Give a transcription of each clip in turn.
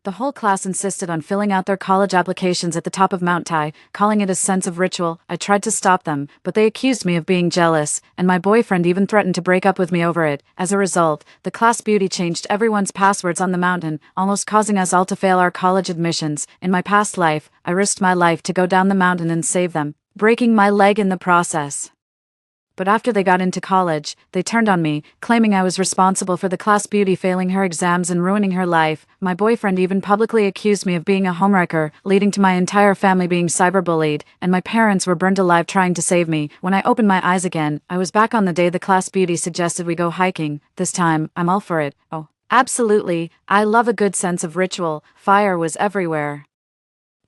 The whole class insisted on filling out their college applications at the top of Mount Tai, calling it a sense of ritual. I tried to stop them, but they accused me of being jealous, and my boyfriend even threatened to break up with me over it. As a result, the class beauty changed everyone's passwords on the mountain, almost causing us all to fail our college admissions. In my past life, I risked my life to go down the mountain and save them, breaking my leg in the process. But after they got into college, they turned on me, claiming I was responsible for the class beauty failing her exams and ruining her life. My boyfriend even publicly accused me of being a homewrecker, leading to my entire family being cyberbullied, and my parents were burned alive trying to save me. When I opened my eyes again, I was back on the day the class beauty suggested we go hiking. This time, I'm all for it. Oh, absolutely, I love a good sense of ritual. Fire was everywhere.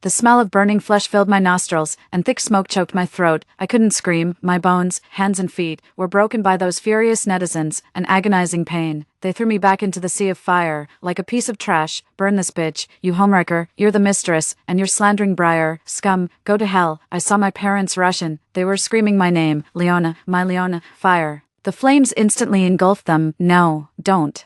The smell of burning flesh filled my nostrils, and thick smoke choked my throat. I couldn't scream. My bones, hands and feet, were broken by those furious netizens, an agonizing pain. They threw me back into the sea of fire, like a piece of trash. Burn this bitch, you homewrecker, you're the mistress, and you're slandering Briar, scum, go to hell. I saw my parents rush in. They were screaming my name, Leona, my Leona, fire. The flames instantly engulfed them. No, don't.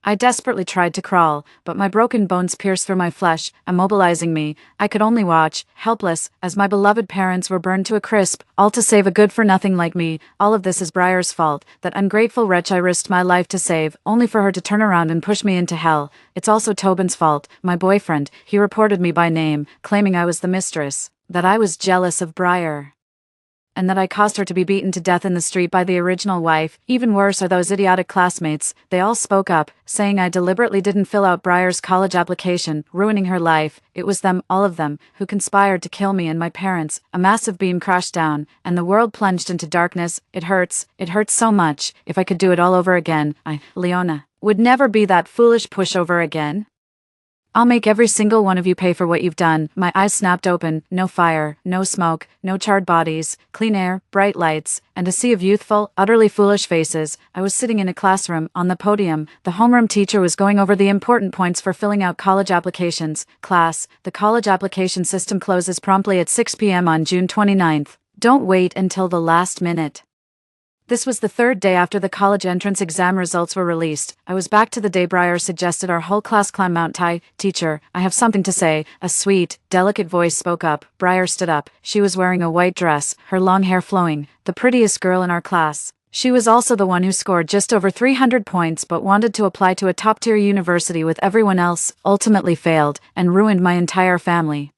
I desperately tried to crawl, but my broken bones pierced through my flesh, immobilizing me. I could only watch, helpless, as my beloved parents were burned to a crisp, all to save a good-for-nothing like me. All of this is Briar's fault, that ungrateful wretch I risked my life to save, only for her to turn around and push me into hell. It's also Tobin's fault, my boyfriend. He reported me by name, claiming I was the mistress, that I was jealous of Briar, and that I caused her to be beaten to death in the street by the original wife. Even worse are those idiotic classmates. They all spoke up, saying I deliberately didn't fill out Briar's college application, ruining her life. It was them, all of them, who conspired to kill me and my parents. A massive beam crashed down, and the world plunged into darkness. It hurts so much. If I could do it all over again, Leona, would never be that foolish pushover again. I'll make every single one of you pay for what you've done. My eyes snapped open. No fire, no smoke, no charred bodies, clean air, bright lights, and a sea of youthful, utterly foolish faces. I was sitting in a classroom, on the podium. The homeroom teacher was going over the important points for filling out college applications. Class, the college application system closes promptly at 6 p.m. on June 29th. Don't wait until the last minute. This was the third day after the college entrance exam results were released. I was back to the day Briar suggested our whole class climb Mount Tai. Teacher, I have something to say. A sweet, delicate voice spoke up. Briar stood up. She was wearing a white dress, her long hair flowing, the prettiest girl in our class. She was also the one who scored just over 300 points but wanted to apply to a top-tier university with everyone else, ultimately failed, and ruined my entire family.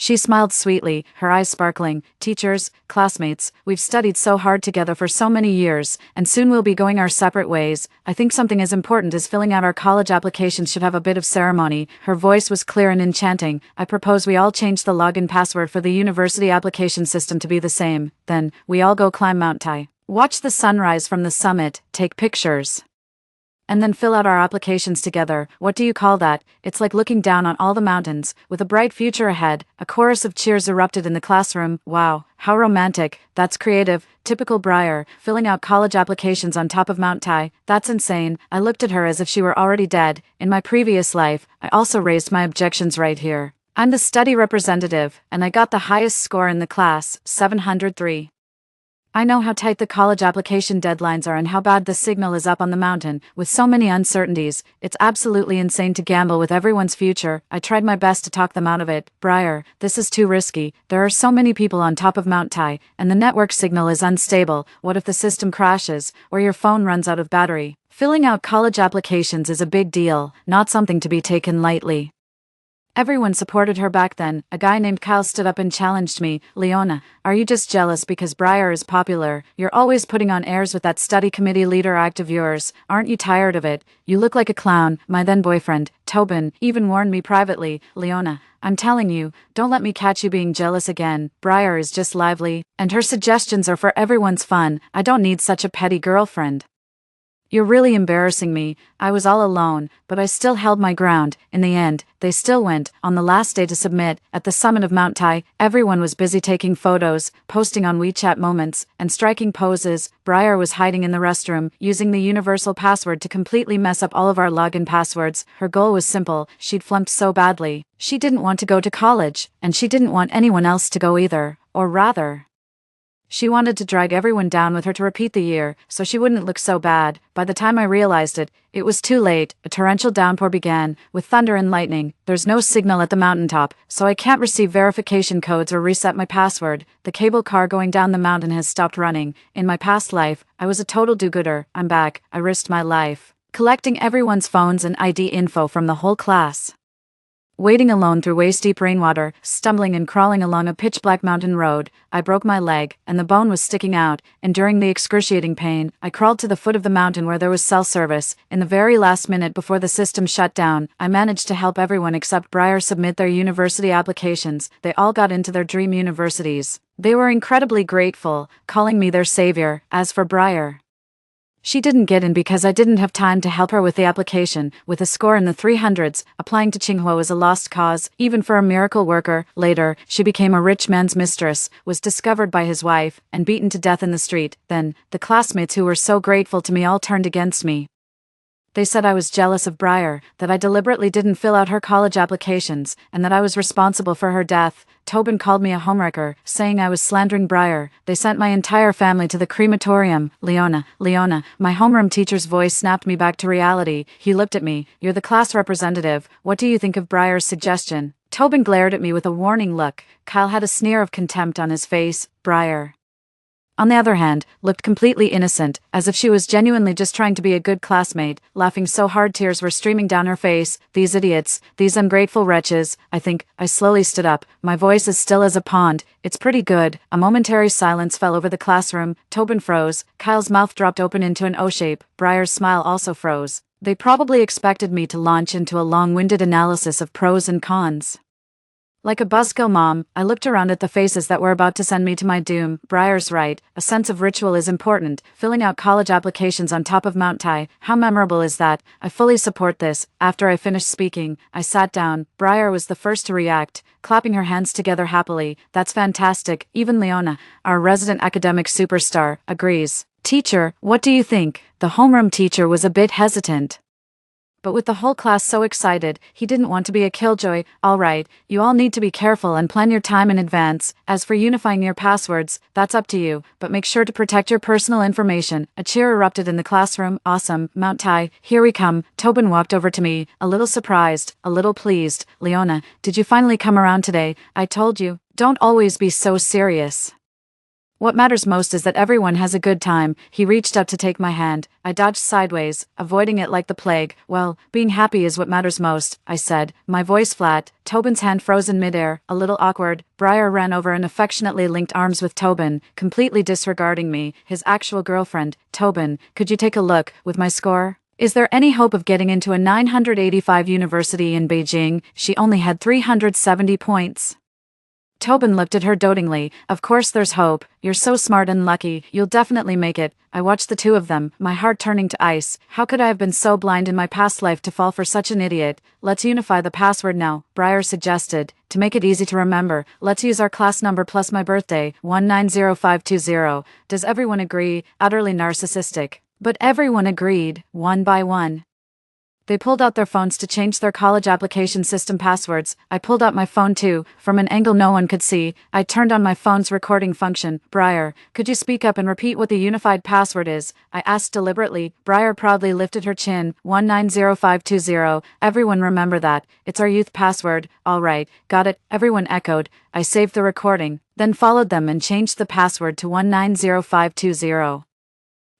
She smiled sweetly, her eyes sparkling. Teachers, classmates, we've studied so hard together for so many years, and soon we'll be going our separate ways. I think something as important as filling out our college applications should have a bit of ceremony. Her voice was clear and enchanting. I propose we all change the login password for the university application system to be the same. Then, we all go climb Mount Tai. Watch the sunrise from the summit, take pictures, and then fill out our applications together. What do you call that? It's like looking down on all the mountains, with a bright future ahead. A chorus of cheers erupted in the classroom. Wow, how romantic. That's creative. Typical Briar, filling out college applications on top of Mount Tai. That's insane. I looked at her as if she were already dead. In my previous life, I also raised my objections right here. I'm the study representative, and I got the highest score in the class, 703. I know how tight the college application deadlines are and how bad the signal is up on the mountain. With so many uncertainties, it's absolutely insane to gamble with everyone's future. I tried my best to talk them out of it. Briar, this is too risky. There are so many people on top of Mount Tai, and the network signal is unstable. What if the system crashes, or your phone runs out of battery? Filling out college applications is a big deal, not something to be taken lightly. Everyone supported her back then. A guy named Kyle stood up and challenged me. Leona, are you just jealous because Briar is popular? You're always putting on airs with that study committee leader act of yours. Aren't you tired of it? You look like a clown. My then boyfriend, Tobin, even warned me privately. Leona, I'm telling you, don't let me catch you being jealous again. Briar is just lively, and her suggestions are for everyone's fun. I don't need such a petty girlfriend. You're really embarrassing me. I was all alone, but I still held my ground. In the end, they still went. On the last day to submit, at the summit of Mount Tai, everyone was busy taking photos, posting on WeChat moments, and striking poses. Briar was hiding in the restroom, using the universal password to completely mess up all of our login passwords. Her goal was simple. She'd flunked so badly. She didn't want to go to college, and she didn't want anyone else to go either. Or rather, She wanted to drag everyone down with her to repeat the year, so she wouldn't look so bad. By the time I realized it, it was too late. A torrential downpour began, with thunder and lightning. There's no signal at the mountaintop, so I can't receive verification codes or reset my password. The cable car going down the mountain has stopped running. In my past life, I was a total do-gooder. I'm back. I risked my life, collecting everyone's phones and ID info from the whole class. Wading alone through waist-deep rainwater, stumbling and crawling along a pitch-black mountain road, I broke my leg, and the bone was sticking out. Enduring the excruciating pain, I crawled to the foot of the mountain where there was cell service. In the very last minute before the system shut down, I managed to help everyone except Briar submit their university applications. They all got into their dream universities. They were incredibly grateful, calling me their savior. As for Briar, she didn't get in because I didn't have time to help her with the application. With a score in the 300s, applying to Tsinghua was a lost cause, even for a miracle worker. Later, she became a rich man's mistress, was discovered by his wife, and beaten to death in the street. Then, the classmates who were so grateful to me all turned against me. They said I was jealous of Briar, that I deliberately didn't fill out her college applications, and that I was responsible for her death. Tobin called me a homewrecker, saying I was slandering Briar. They sent my entire family to the crematorium. Leona, my homeroom teacher's voice snapped me back to reality. He looked at me. You're the class representative. What do you think of Briar's suggestion? Tobin glared at me with a warning look. Kyle had a sneer of contempt on his face. Briar, on the other hand, looked completely innocent, as if she was genuinely just trying to be a good classmate, laughing so hard tears were streaming down her face. These idiots, these ungrateful wretches. I slowly stood up, my voice as still as a pond. It's pretty good. A momentary silence fell over the classroom. Tobin froze. Kyle's mouth dropped open into an O shape. Briar's smile also froze. They probably expected me to launch into a long-winded analysis of pros and cons. Like a buzzkill mom, I looked around at the faces that were about to send me to my doom. Briar's right, a sense of ritual is important. Filling out college applications on top of Mount Tai, how memorable is that? I fully support this. After I finished speaking, I sat down. Briar was the first to react, clapping her hands together happily. That's fantastic. Even Leona, our resident academic superstar, agrees. Teacher, what do you think? The homeroom teacher was a bit hesitant. But with the whole class so excited, he didn't want to be a killjoy. Alright, you all need to be careful and plan your time in advance. As for unifying your passwords, that's up to you, but make sure to protect your personal information. A cheer erupted in the classroom. Awesome, Mount Tai, here we come. Tobin walked over to me, a little surprised, a little pleased. Leona, did you finally come around today? I told you, don't always be so serious. What matters most is that everyone has a good time. He reached out to take my hand. I dodged sideways, avoiding it like the plague. Well, being happy is what matters most, I said, my voice flat. Tobin's hand froze in midair, a little awkward. Briar ran over and affectionately linked arms with Tobin, completely disregarding me, his actual girlfriend. Tobin, could you take a look, with my score? Is there any hope of getting into a 985 university in Beijing? She only had 370 points. Tobin looked at her dotingly. Of course there's hope. You're so smart and lucky. You'll definitely make it. I watched the two of them, my heart turning to ice. How could I have been so blind in my past life to fall for such an idiot? Let's unify the password now, Briar suggested. To make it easy to remember, let's use our class number plus my birthday, 190520. Does everyone agree? Utterly narcissistic. But everyone agreed, one by one. They pulled out their phones to change their college application system passwords. I pulled out my phone too, from an angle no one could see. I turned on my phone's recording function. Briar, could you speak up and repeat what the unified password is? I asked deliberately. Briar proudly lifted her chin. 190520. Everyone remember that. It's our youth password. All right, got it. Everyone echoed. I saved the recording, then followed them and changed the password to 190520.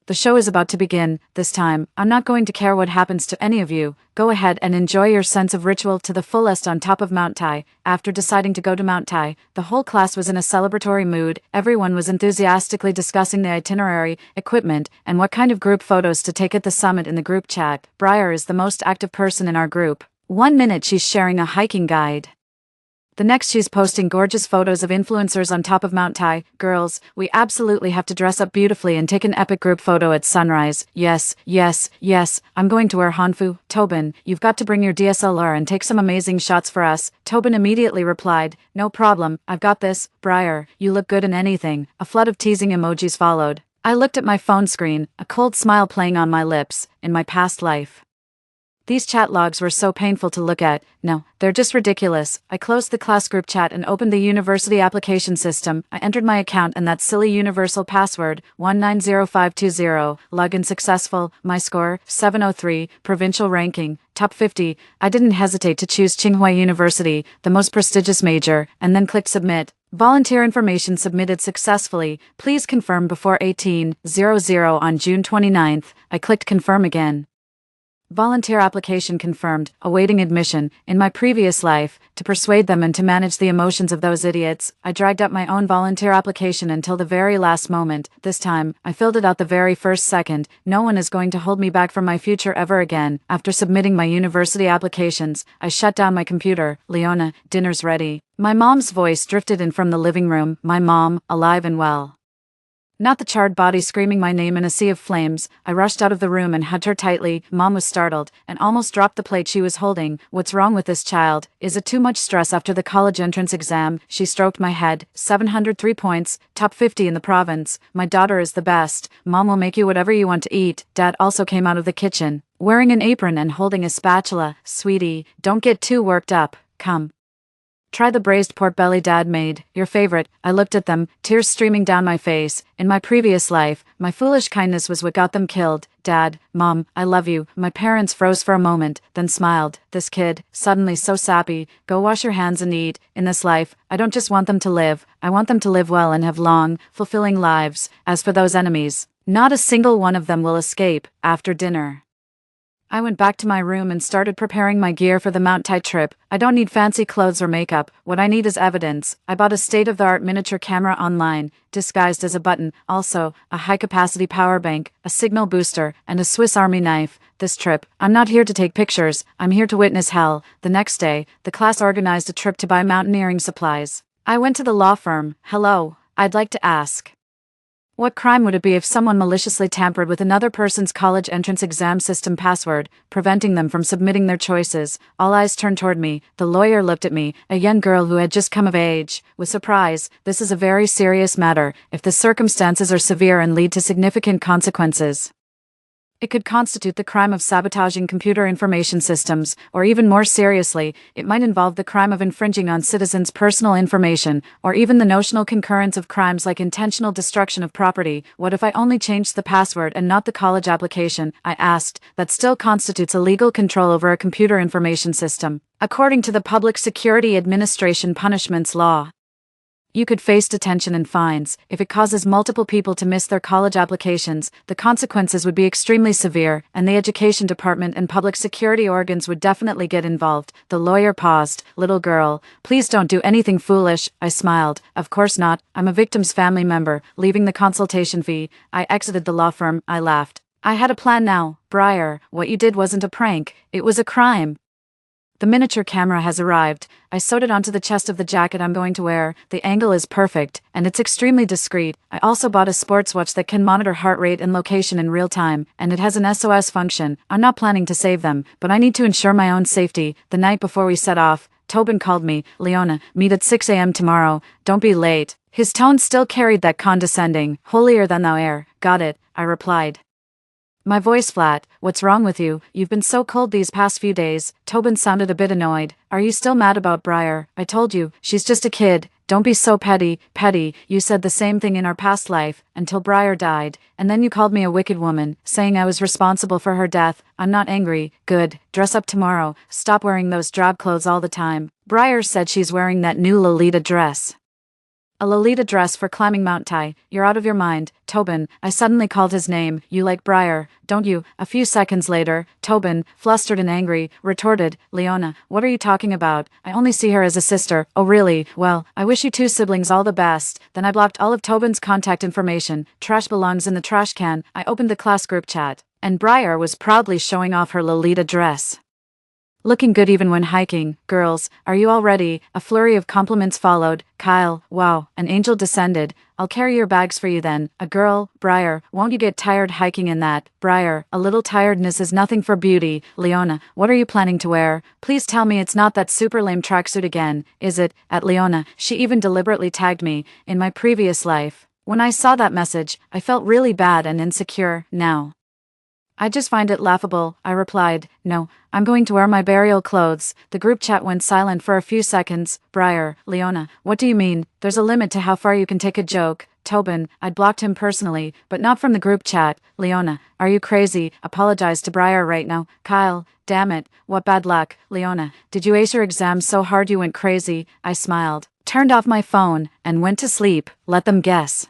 The show is about to begin. This time, I'm not going to care what happens to any of you. Go ahead and enjoy your sense of ritual to the fullest on top of Mount Tai. After deciding to go to Mount Tai, the whole class was in a celebratory mood. Everyone was enthusiastically discussing the itinerary, equipment, and what kind of group photos to take at the summit in the group chat. Briar is the most active person in our group. 1 minute she's sharing a hiking guide. The next she's posting gorgeous photos of influencers on top of Mount Tai. Girls, we absolutely have to dress up beautifully and take an epic group photo at sunrise. Yes, I'm going to wear Hanfu. Tobin, you've got to bring your DSLR and take some amazing shots for us. Tobin immediately replied, no problem, I've got this. Briar, you look good in anything. A flood of teasing emojis followed. I looked at my phone screen, a cold smile playing on my lips. In my past life, These chat logs were so painful to look at. No, they're just ridiculous. I closed the class group chat and opened the university application system. I entered my account and that silly universal password, 190520. Login successful. My score, 703. Provincial ranking, top 50. I didn't hesitate to choose Tsinghua University, the most prestigious major, and then click submit. Volunteer information submitted successfully. Please confirm before 18:00 on June 29th. I clicked confirm again. Volunteer application confirmed, awaiting admission. In my previous life, to persuade them and to manage the emotions of those idiots, I dragged up my own volunteer application until the very last moment. This time, I filled it out the very first second. No one is going to hold me back from my future ever again. After submitting my university applications, I shut down my computer. Leona, dinner's ready. My mom's voice drifted in from the living room. My mom, alive and well. Not the charred body screaming my name in a sea of flames. I rushed out of the room and hugged her tightly. Mom was startled and almost dropped the plate she was holding. What's wrong with this child? Is it too much stress after the college entrance exam? She stroked my head. 703 points, top 50 in the province. My daughter is the best. Mom will make you whatever you want to eat. Dad also came out of the kitchen, wearing an apron and holding a spatula. Sweetie, don't get too worked up. Come. Try the braised pork belly Dad made, your favorite. I looked at them, tears streaming down my face. In my previous life, my foolish kindness was what got them killed. Dad, Mom, I love you. My parents froze for a moment, then smiled. This kid, suddenly so sappy. Go wash your hands and eat. In this life, I don't just want them to live, I want them to live well and have long, fulfilling lives. As for those enemies, not a single one of them will escape. After dinner, I went back to my room and started preparing my gear for the Mount Tai trip. I don't need fancy clothes or makeup. What I need is evidence. I bought a state-of-the-art miniature camera online, disguised as a button, also a high-capacity power bank, a signal booster, and a Swiss Army knife. This trip, I'm not here to take pictures, I'm here to witness hell. The next day, the class organized a trip to buy mountaineering supplies. I went to the law firm. Hello, I'd like to ask, what crime would it be if someone maliciously tampered with another person's college entrance exam system password, preventing them from submitting their choices? All eyes turned toward me. The lawyer looked at me, a young girl who had just come of age, with surprise. This is a very serious matter. If the circumstances are severe and lead to significant consequences, it could constitute the crime of sabotaging computer information systems, or even more seriously, it might involve the crime of infringing on citizens' personal information, or even the notional concurrence of crimes like intentional destruction of property. What if I only changed the password and not the college application? I asked. That still constitutes illegal control over a computer information system, according to the Public Security Administration punishments law. You could face detention and fines. If it causes multiple people to miss their college applications, the consequences would be extremely severe, and the education department and public security organs would definitely get involved. The lawyer paused. Little girl, please don't do anything foolish. I smiled. Of course not. I'm a victim's family member. Leaving the consultation fee, I exited the law firm. I laughed. I had a plan now. Briar, what you did wasn't a prank. It was a crime. The miniature camera has arrived. I sewed it onto the chest of the jacket I'm going to wear. The angle is perfect, and it's extremely discreet. I also bought a sports watch that can monitor heart rate and location in real time, and it has an SOS function. I'm not planning to save them, but I need to ensure my own safety. The night before we set off, Tobin called me. Leona, meet at 6 a.m. tomorrow. Don't be late. His tone still carried that condescending, holier than thou air. Got it, I replied. My voice flat. What's wrong with you? You've been so cold these past few days. Tobin sounded a bit annoyed. Are you still mad about Briar? I told you, she's just a kid. Don't be so petty. Petty, you said the same thing in our past life, until Briar died, and then you called me a wicked woman, saying I was responsible for her death. I'm not angry. Good. Dress up tomorrow. Stop wearing those drab clothes all the time. Briar said she's wearing that new Lolita dress. A Lolita dress for climbing Mount Tai. You're out of your mind. Tobin, I suddenly called his name. You like Briar, don't you? A few seconds later, Tobin, flustered and angry, retorted, Leona, what are you talking about? I only see her as a sister. Oh really? Well, I wish you two siblings all the best. Then I blocked all of Tobin's contact information. Trash belongs in the trash can. I opened the class group chat, and Briar was proudly showing off her Lolita dress. Looking good even when hiking. Girls, are you all ready? A flurry of compliments followed. Kyle, wow, an angel descended. I'll carry your bags for you then. A girl, Briar, won't you get tired hiking in that? Briar, a little tiredness is nothing for beauty. Leona, what are you planning to wear? Please tell me it's not that super lame tracksuit again, is it? At Leona, she even deliberately tagged me. In my previous life, when I saw that message, I felt really bad and insecure. Now I just find it laughable, I replied. No, I'm going to wear my burial clothes. The group chat went silent for a few seconds. Briar, Leona, what do you mean? There's a limit to how far you can take a joke. Tobin, I'd blocked him personally, but not from the group chat. Leona, are you crazy? Apologize to Briar right now. Kyle, damn it, what bad luck. Leona, did you ace your exams so hard you went crazy? I smiled, turned off my phone, and went to sleep. Let them guess.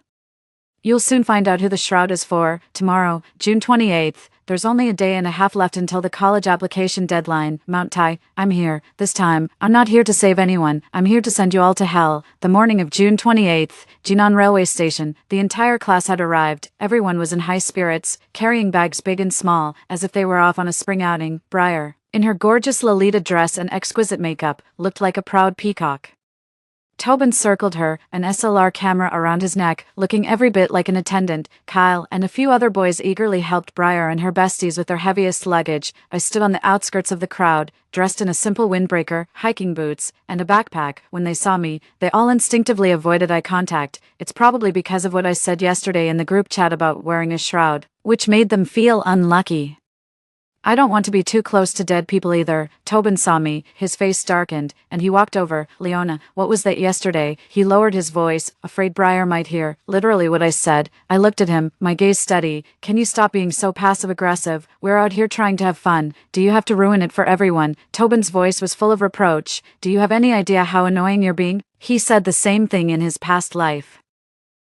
You'll soon find out who the shroud is for. Tomorrow, June 28th. There's only a day and a half left until the college application deadline. Mount Tai, I'm here. This time, I'm not here to save anyone. I'm here to send you all to hell. The morning of June 28th, Jinan railway station. The entire class had arrived. Everyone was in high spirits, carrying bags big and small, as if they were off on a spring outing. Briar, in her gorgeous Lolita dress and exquisite makeup, looked like a proud peacock. Tobin circled her, an SLR camera around his neck, looking every bit like an attendant. Kyle and a few other boys eagerly helped Briar and her besties with their heaviest luggage. I stood on the outskirts of the crowd, dressed in a simple windbreaker, hiking boots, and a backpack. When they saw me, they all instinctively avoided eye contact. It's probably because of what I said yesterday in the group chat about wearing a shroud, which made them feel unlucky. I don't want to be too close to dead people either. Tobin saw me, his face darkened, and he walked over. Leona, what was that yesterday? He lowered his voice, afraid Briar might hear. Literally what I said. I looked at him, my gaze steady. Can you stop being so passive-aggressive? We're out here trying to have fun. Do you have to ruin it for everyone? Tobin's voice was full of reproach. Do you have any idea how annoying you're being? He said the same thing in his past life.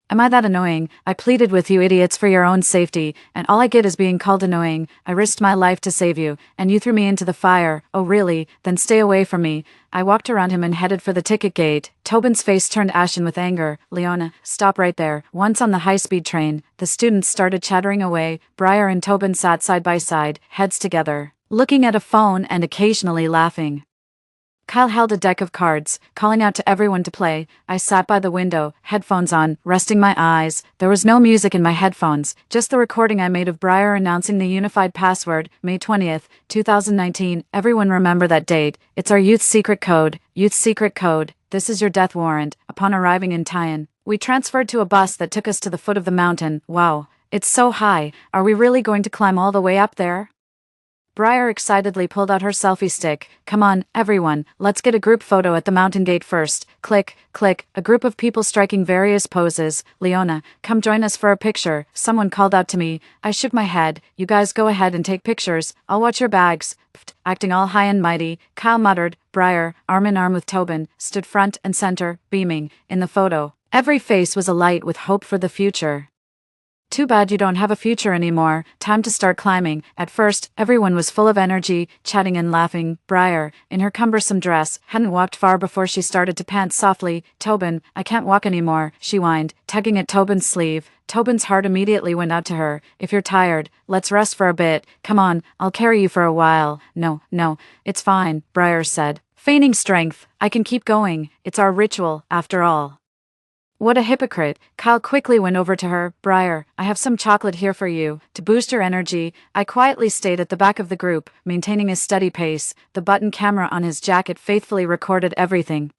Am I that annoying? I pleaded with you idiots for your own safety, and all I get is being called annoying. I risked my life to save you, and you threw me into the fire. Oh really? Then stay away from me. I walked around him and headed for the ticket gate. Tobin's face turned ashen with anger. Leona, stop right there. Once on the high-speed train, the students started chattering away. Briar and Tobin sat side by side, heads together, looking at a phone and occasionally laughing. Kyle held a deck of cards, calling out to everyone to play. I sat by the window, headphones on, resting my eyes. There was no music in my headphones, just the recording I made of Briar announcing the unified password, May 20th, 2019. Everyone remember that date. It's our youth secret code. Youth secret code. This is your death warrant. Upon arriving in Taiwan, we transferred to a bus that took us to the foot of the mountain. Wow, it's so high. Are we really going to climb all the way up there? Briar excitedly pulled out her selfie stick. Come on, everyone, let's get a group photo at the mountain gate first. Click, click, a group of people striking various poses. Leona, come join us for a picture. Someone called out to me. I shook my head. You guys go ahead and take pictures. I'll watch your bags. Pfft, acting all high and mighty, Kyle muttered. Briar, arm in arm with Tobin, stood front and center, beaming. In the photo, every face was alight with hope for the future. Too bad you don't have a future anymore. Time to start climbing. At first, everyone was full of energy, chatting and laughing. Briar, in her cumbersome dress, hadn't walked far before she started to pant softly. Tobin, I can't walk anymore, she whined, tugging at Tobin's sleeve. Tobin's heart immediately went out to her. If you're tired, let's rest for a bit. Come on, I'll carry you for a while. No, it's fine, Briar said, feigning strength. I can keep going. It's our ritual, after all. What a hypocrite. Kyle quickly went over to her. Briar, I have some chocolate here for you. To boost your energy, I quietly stayed at the back of the group, maintaining a steady pace. The button camera on his jacket faithfully recorded everything.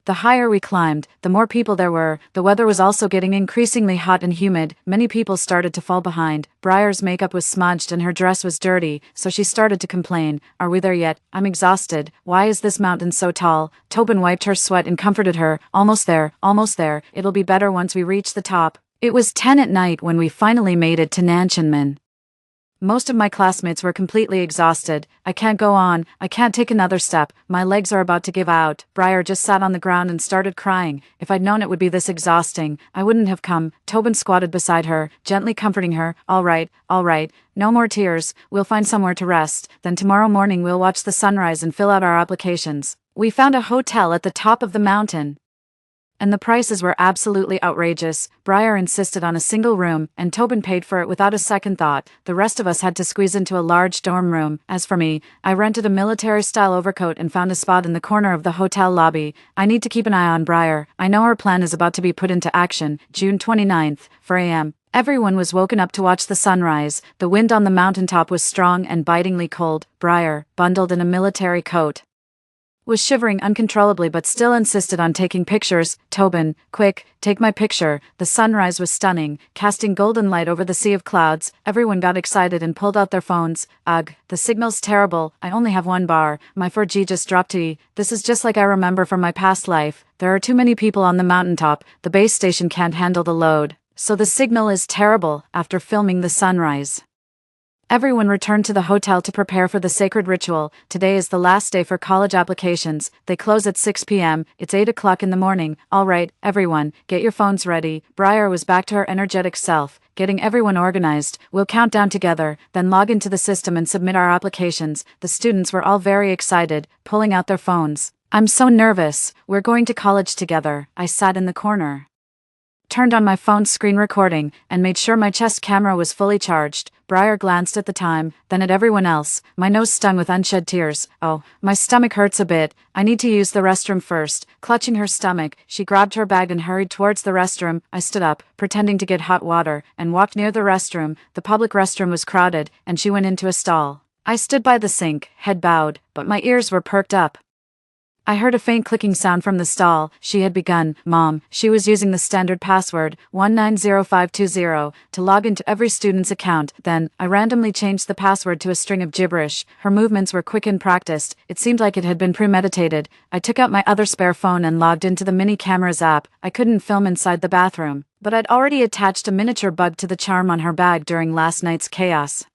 The higher we climbed, the more people there were. The weather was also getting increasingly hot and humid. Many people started to fall behind. Briar's makeup was smudged and her dress was dirty, so she started to complain. Are we there yet? I'm exhausted. Why is this mountain so tall? Tobin wiped her sweat and comforted her. Almost there, almost there. It'll be better once we reach the top. It was 10 at night when we finally made it to Nanshanmen. Most of my classmates were completely exhausted. I can't go on. I can't take another step. My legs are about to give out. Briar just sat on the ground and started crying. If I'd known it would be this exhausting, I wouldn't have come. Tobin squatted beside her, gently comforting her. All right. No more tears. We'll find somewhere to rest. Then tomorrow morning we'll watch the sunrise and fill out our applications. We found a hotel at the top of the mountain, and the prices were absolutely outrageous. Briar insisted on a single room, and Tobin paid for it without a second thought. The rest of us had to squeeze into a large dorm room. As for me, I rented a military-style overcoat and found a spot in the corner of the hotel lobby. I need to keep an eye on Briar. I know her plan is about to be put into action. June 29th, 4 a.m. Everyone was woken up to watch the sunrise. The wind on the mountaintop was strong and bitingly cold. Briar, bundled in a military coat, was shivering uncontrollably but still insisted on taking pictures. Tobin, quick, take my picture. The sunrise was stunning, casting golden light over the sea of clouds. Everyone got excited and pulled out their phones. Ugh, the signal's terrible. I only have 1 bar. My 4G just dropped to E. This is just like I remember from my past life. There are too many people on the mountaintop. The base station can't handle the load. So the signal is terrible after filming the sunrise. Everyone returned to the hotel to prepare for the sacred ritual. Today is the last day for college applications. They close at 6 p.m. It's 8 o'clock in the morning. All right, everyone, get your phones ready. Briar was back to her energetic self, getting everyone organized. We'll count down together, then log into the system and submit our applications. The students were all very excited, pulling out their phones. I'm so nervous. We're going to college together. I sat in the corner, turned on my phone's screen recording, and made sure my chest camera was fully charged. Briar glanced at the time, then at everyone else. My nose stung with unshed tears. Oh, my stomach hurts a bit. I need to use the restroom first. Clutching her stomach, she grabbed her bag and hurried towards the restroom. I stood up, pretending to get hot water, and walked near the restroom. The public restroom was crowded, and she went into a stall. I stood by the sink, head bowed, but my ears were perked up. I heard a faint clicking sound from the stall. She had begun. Mom, she was using the standard password, 190520, to log into every student's account. Then, I randomly changed the password to a string of gibberish. Her movements were quick and practiced. It seemed like it had been premeditated. I took out my other spare phone and logged into the mini cameras app. I couldn't film inside the bathroom, but I'd already attached a miniature bug to the charm on her bag during last night's chaos.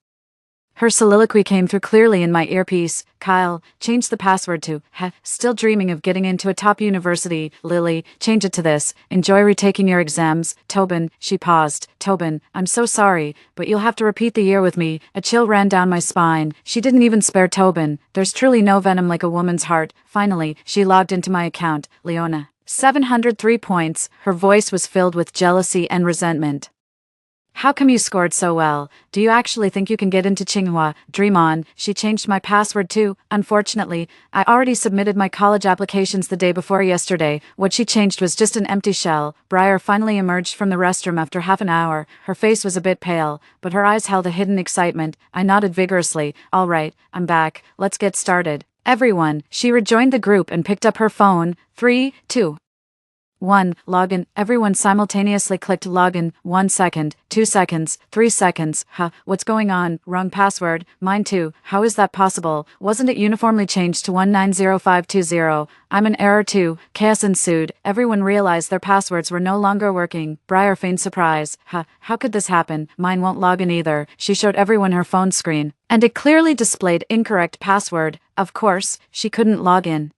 Her soliloquy came through clearly in my earpiece. Kyle, change the password to, still dreaming of getting into a top university. Lily, change it to this. Enjoy retaking your exams. Tobin, she paused. Tobin, I'm so sorry, but you'll have to repeat the year with me. A chill ran down my spine. She didn't even spare Tobin. There's truly no venom like a woman's heart. Finally, she logged into my account. Leona. 703 points. Her voice was filled with jealousy and resentment. How come you scored so well? Do you actually think you can get into Tsinghua? Dream on. She changed my password too. Unfortunately, I already submitted my college applications the day before yesterday. What she changed was just an empty shell. Briar finally emerged from the restroom after half an hour. Her face was a bit pale, but her eyes held a hidden excitement. I nodded vigorously. All right, I'm back. Let's get started. Everyone. She rejoined the group and picked up her phone. 3, 2, 1. Login. Everyone simultaneously clicked login. 1 second, 2 seconds, 3 seconds. What's going on? Wrong password. Mine too. How is that possible? Wasn't it uniformly changed to 190520? I'm an error too. Chaos ensued. Everyone realized their passwords were no longer working. Briar feigned surprise. How could this happen? Mine won't log in either. She showed everyone her phone screen, and it clearly displayed incorrect password. Of course, she couldn't log in.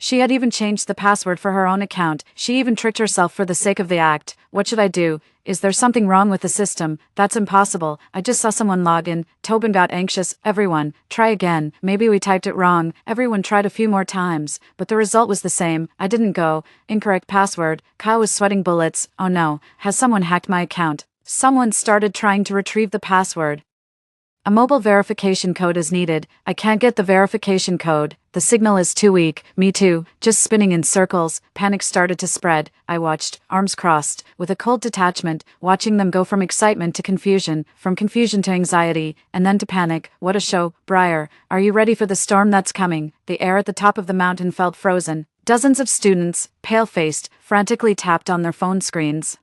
She had even changed the password for her own account. She even tricked herself for the sake of the act. What should I do? Is there something wrong with the system? That's impossible. I just saw someone log in. Tobin got anxious. Everyone, try again. Maybe we typed it wrong. Everyone tried a few more times, but the result was the same. I didn't go. Incorrect password. Kyle was sweating bullets. Oh no, has someone hacked my account? Someone started trying to retrieve the password. A mobile verification code is needed. I can't get the verification code. The signal is too weak. Me too. Just spinning in circles. Panic started to spread. I watched, arms crossed, with a cold detachment, watching them go from excitement to confusion, from confusion to anxiety, and then to panic. What a show. Briar, are you ready for the storm that's coming? The air at the top of the mountain felt frozen. Dozens of students, pale-faced, frantically tapped on their phone screens.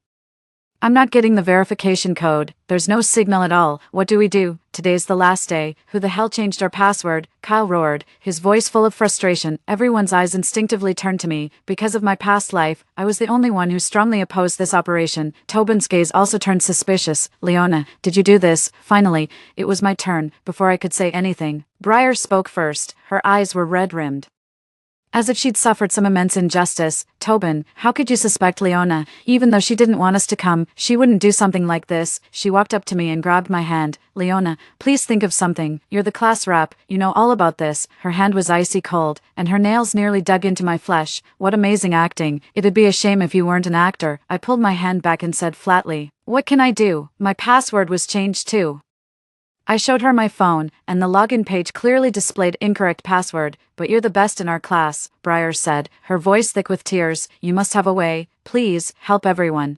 I'm not getting the verification code. There's no signal at all. What do we do? Today's the last day. Who the hell changed our password? Kyle roared, his voice full of frustration. Everyone's eyes instinctively turned to me. Because of my past life, I was the only one who strongly opposed this operation. Tobin's gaze also turned suspicious. Leona, did you do this? Finally, it was my turn. Before I could say anything, Briar spoke first. Her eyes were red-rimmed, as if she'd suffered some immense injustice. Tobin, how could you suspect Leona? Even though she didn't want us to come, she wouldn't do something like this. She walked up to me and grabbed my hand. Leona, please think of something. You're the class rep. You know all about this. Her hand was icy cold, and her nails nearly dug into my flesh. What amazing acting. It'd be a shame if you weren't an actor. I pulled my hand back and said flatly, what can I do? My password was changed too. I showed her my phone, and the login page clearly displayed incorrect password. But you're the best in our class, Briar said, her voice thick with tears. You must have a way. Please, help everyone.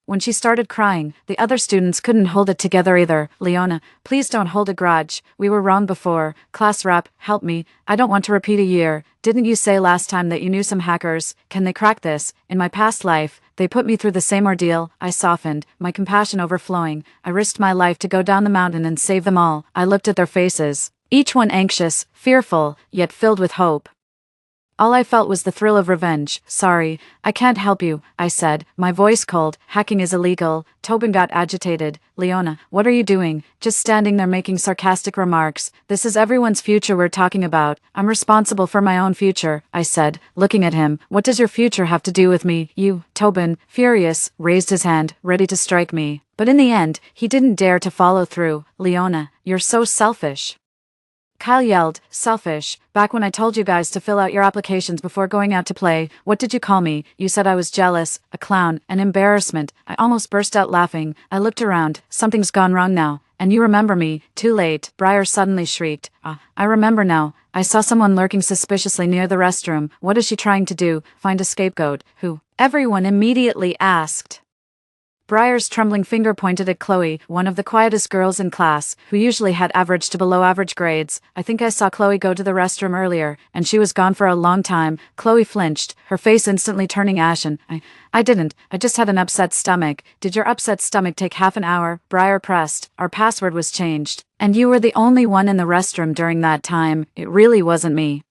When she started crying, the other students couldn't hold it together either. Leona, please don't hold a grudge. We were wrong before. Class rep, help me. I don't want to repeat a year. Didn't you say last time that you knew some hackers? Can they crack this? In my past life, they put me through the same ordeal. I softened, my compassion overflowing. I risked my life to go down the mountain and save them all. I looked at their faces, each one anxious, fearful, yet filled with hope. All I felt was the thrill of revenge. Sorry, I can't help you, I said, my voice cold. Hacking is illegal. Tobin got agitated. Leona, what are you doing? Just standing there making sarcastic remarks. This is everyone's future we're talking about. I'm responsible for my own future, I said, looking at him. What does your future have to do with me? You, Tobin, furious, raised his hand, ready to strike me. But in the end, he didn't dare to follow through. Leona, you're so selfish. Kyle yelled, selfish. Back when I told you guys to fill out your applications before going out to play, what did you call me? You said I was jealous, a clown, an embarrassment. I almost burst out laughing. I looked around. Something's gone wrong now. And you remember me. Too late. Briar suddenly shrieked. I remember now. I saw someone lurking suspiciously near the restroom. What is she trying to do? Find a scapegoat. Who? Everyone immediately asked. Briar's trembling finger pointed at Chloe, one of the quietest girls in class, who usually had average to below average grades. I think I saw Chloe go to the restroom earlier, and she was gone for a long time. Chloe flinched, her face instantly turning ashen. I didn't. I just had an upset stomach. Did your upset stomach take half an hour? Briar pressed. Our password was changed. And you were the only one in the restroom during that time. It really wasn't me.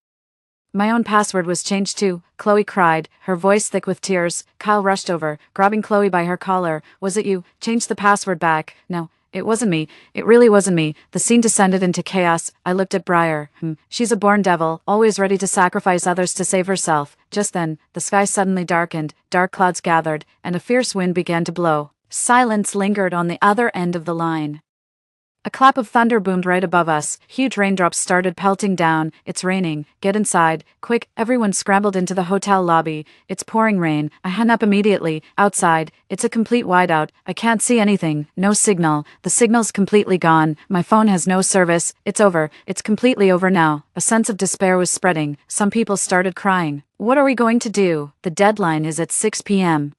My own password was changed too, Chloe cried, her voice thick with tears. Kyle rushed over, grabbing Chloe by her collar. Was it you? Change the password back. No, it wasn't me. It really wasn't me. The scene descended into chaos. I looked at Briar. She's a born devil, always ready to sacrifice others to save herself. Just then, the sky suddenly darkened, dark clouds gathered, and a fierce wind began to blow. Silence lingered on the other end of the line. A clap of thunder boomed right above us. Huge raindrops started pelting down. It's raining. Get inside. Quick, everyone scrambled into the hotel lobby. It's pouring rain. I hung up immediately. Outside. It's a complete whiteout. I can't see anything. No signal. The signal's completely gone. My phone has no service. It's over. It's completely over now. A sense of despair was spreading. Some people started crying. What are we going to do? The deadline is at 6 p.m.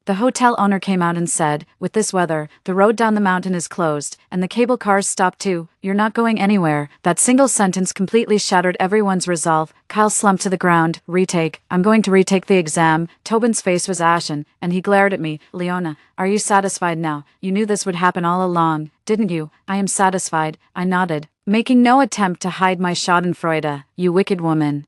The hotel owner came out and said, with this weather, the road down the mountain is closed, and the cable cars stopped too. You're not going anywhere. That single sentence completely shattered everyone's resolve. Kyle slumped to the ground. Retake. I'm going to retake the exam. Tobin's face was ashen, and he glared at me. Leona, are you satisfied now? You knew this would happen all along, didn't you? I am satisfied. I nodded, making no attempt to hide my schadenfreude. You wicked woman.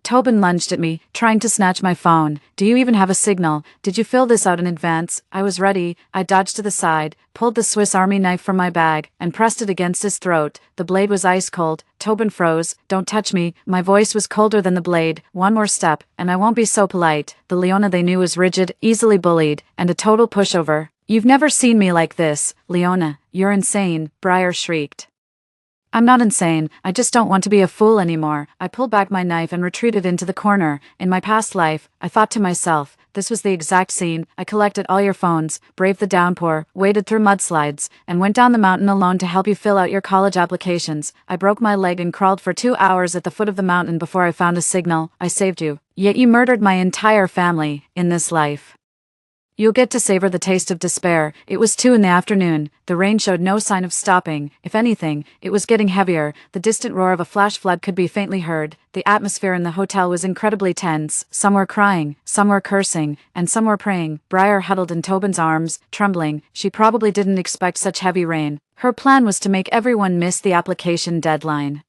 Tobin lunged at me, trying to snatch my phone. Do you even have a signal? Did you fill this out in advance? I was ready. I dodged to the side, pulled the Swiss Army knife from my bag, and pressed it against his throat. The blade was ice cold. Tobin froze. Don't touch me. My voice was colder than the blade. One more step, and I won't be so polite. The Leona they knew was rigid, easily bullied, and a total pushover. You've never seen me like this. Leona, you're insane, Briar shrieked. I'm not insane, I just don't want to be a fool anymore. I pulled back my knife and retreated into the corner. In my past life, I thought to myself, this was the exact scene. I collected all your phones, braved the downpour, waded through mudslides, and went down the mountain alone to help you fill out your college applications. I broke my leg and crawled for 2 hours at the foot of the mountain before I found a signal. I saved you. Yet you murdered my entire family, in this life. You'll get to savor the taste of despair. It was 2 in the afternoon. The rain showed no sign of stopping. If anything, it was getting heavier. The distant roar of a flash flood could be faintly heard. The atmosphere in the hotel was incredibly tense. Some were crying, some were cursing, and some were praying. Briar huddled in Tobin's arms, trembling. She probably didn't expect such heavy rain. Her plan was to make everyone miss the application deadline.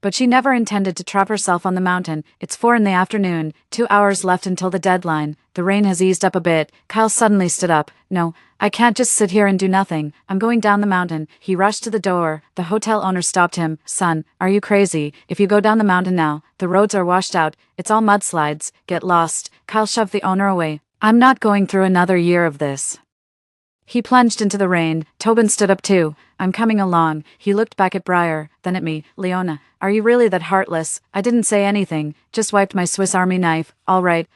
But she never intended to trap herself on the mountain. It's 4 in the afternoon, 2 hours left until the deadline. The rain has eased up a bit. Kyle suddenly stood up. No, I can't just sit here and do nothing. I'm going down the mountain. He rushed to the door. The hotel owner stopped him. Son, are you crazy? If you go down the mountain now, the roads are washed out. It's all mudslides. Get lost. Kyle shoved the owner away. I'm not going through another year of this. He plunged into the rain. Tobin stood up too. I'm coming along. He looked back at Briar, then at me. Leona, are you really that heartless? I didn't say anything, just wiped my Swiss Army knife. All right.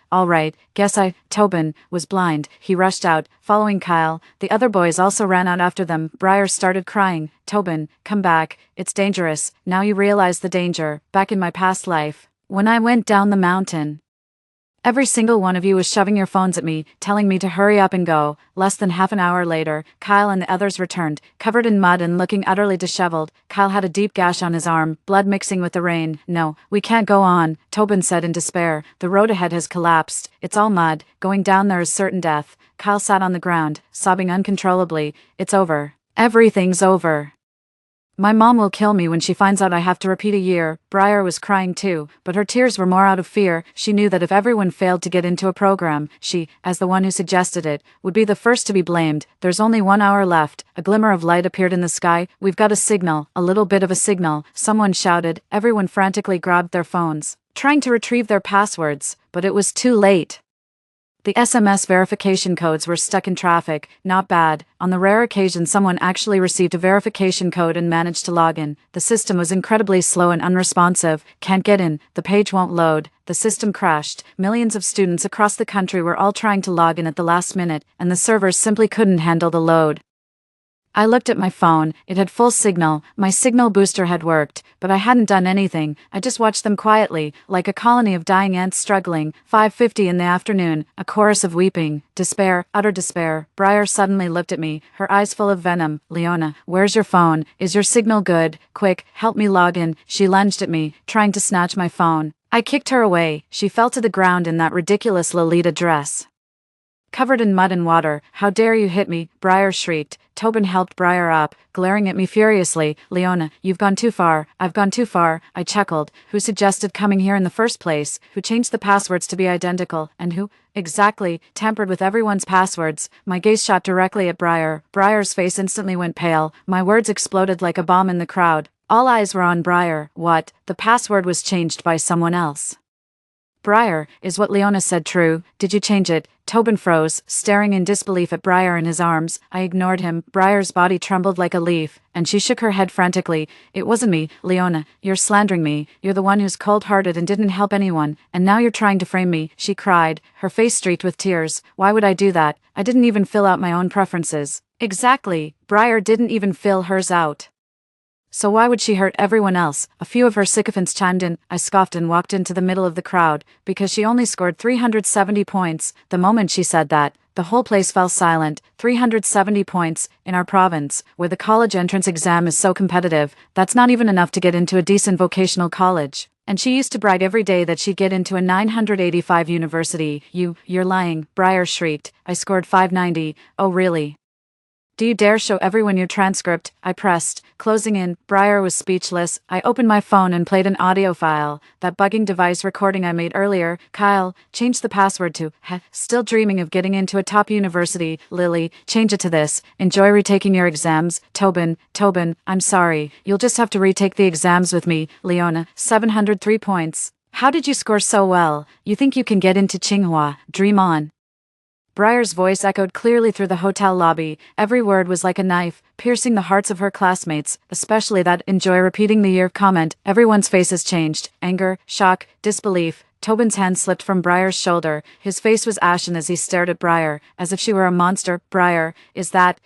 Guess Tobin was blind. He rushed out, following Kyle. The other boys also ran out after them. Briar started crying. Tobin, come back. It's dangerous. Now you realize the danger. Back in my past life, when I went down the mountain. Every single one of you was shoving your phones at me, telling me to hurry up and go. Less than half an hour later, Kyle and the others returned, covered in mud and looking utterly disheveled. Kyle had a deep gash on his arm, blood mixing with the rain. "No, we can't go on," Tobin said in despair. "The road ahead has collapsed. It's all mud. Going down there is certain death." Kyle sat on the ground, sobbing uncontrollably. "It's over. Everything's over. My mom will kill me when she finds out I have to repeat a year." Briar was crying too, but her tears were more out of fear. She knew that if everyone failed to get into a program, she, as the one who suggested it, would be the first to be blamed. "There's only 1 hour left." A glimmer of light appeared in the sky. "We've got a signal, a little bit of a signal," someone shouted. Everyone frantically grabbed their phones, trying to retrieve their passwords, but it was too late. The SMS verification codes were stuck in traffic. Not bad. On the rare occasion someone actually received a verification code and managed to log in. The system was incredibly slow and unresponsive. "Can't get in. The page won't load." The system crashed. Millions of students across the country were all trying to log in at the last minute, and the servers simply couldn't handle the load. I looked at my phone. It had full signal. My signal booster had worked, but I hadn't done anything. I just watched them quietly, like a colony of dying ants struggling. 5:50 in the afternoon, a chorus of weeping, despair, utter despair. Briar suddenly looked at me, her eyes full of venom. "Leona, where's your phone? Is your signal good? Quick, help me log in." She lunged at me, trying to snatch my phone. I kicked her away. She fell to the ground in that ridiculous Lolita dress, covered in mud and water. "How dare you hit me?" Briar shrieked. Tobin helped Briar up, glaring at me furiously. "Leona, you've gone too far." "I've gone too far," I chuckled. "Who suggested coming here in the first place? Who changed the passwords to be identical? And who, exactly, tampered with everyone's passwords?" My gaze shot directly at Briar. Briar's face instantly went pale. My words exploded like a bomb in the crowd. All eyes were on Briar. "What? The password was changed by someone else?" "Briar, is what Leona said true? Did you change it?" Tobin froze, staring in disbelief at Briar in his arms. I ignored him. Briar's body trembled like a leaf, and she shook her head frantically. "It wasn't me, Leona. You're slandering me. You're the one who's cold-hearted and didn't help anyone, and now you're trying to frame me," she cried, her face streaked with tears. "Why would I do that? I didn't even fill out my own preferences." "Exactly. Briar didn't even fill hers out. So why would she hurt everyone else?" A few of her sycophants chimed in. I scoffed and walked into the middle of the crowd. "Because she only scored 370 points. The moment she said that, the whole place fell silent. 370 points, in our province, where the college entrance exam is so competitive, that's not even enough to get into a decent vocational college. And she used to brag every day that she'd get into a 985 university. You're lying," Briar shrieked. "I scored 590. "Oh really? Do you dare show everyone your transcript?" I pressed, closing in. Briar was speechless. I opened my phone and played an audio file, that bugging device recording I made earlier. "Kyle, change the password to, still dreaming of getting into a top university." "Lily, change it to this, enjoy retaking your exams." Tobin, "I'm sorry, you'll just have to retake the exams with me." Leona, 703 points. "How did you score so well? You think you can get into Tsinghua? Dream on." Briar's voice echoed clearly through the hotel lobby. Every word was like a knife, piercing the hearts of her classmates, especially that "enjoy repeating the year" comment. Everyone's faces changed. Anger, shock, disbelief. Tobin's hand slipped from Briar's shoulder. His face was ashen as he stared at Briar, as if she were a monster. "Briar, is that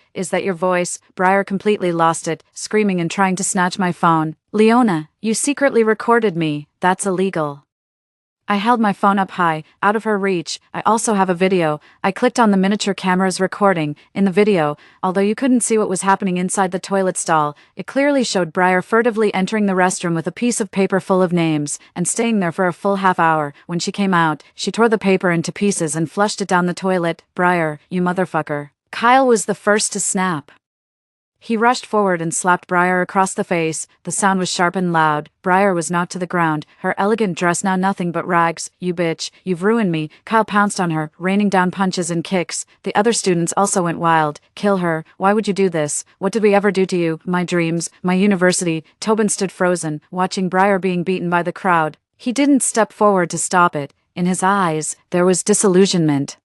your voice?" Briar completely lost it, screaming and trying to snatch my phone. "Leona, you secretly recorded me. That's illegal." I held my phone up high, out of her reach. "I also have a video." I clicked on the miniature camera's recording. In the video, although you couldn't see what was happening inside the toilet stall, it clearly showed Briar furtively entering the restroom with a piece of paper full of names, and staying there for a full half hour. When she came out, she tore the paper into pieces and flushed it down the toilet. "Briar, you motherfucker." Kyle was the first to snap. He rushed forward and slapped Briar across the face. The sound was sharp and loud. Briar was knocked to the ground, her elegant dress now nothing but rags. "You bitch, you've ruined me." Kyle pounced on her, raining down punches and kicks. The other students also went wild. "Kill her. Why would you do this? What did we ever do to you?" "My dreams, my university." Tobin stood frozen, watching Briar being beaten by the crowd. He didn't step forward to stop it. In his eyes, there was disillusionment,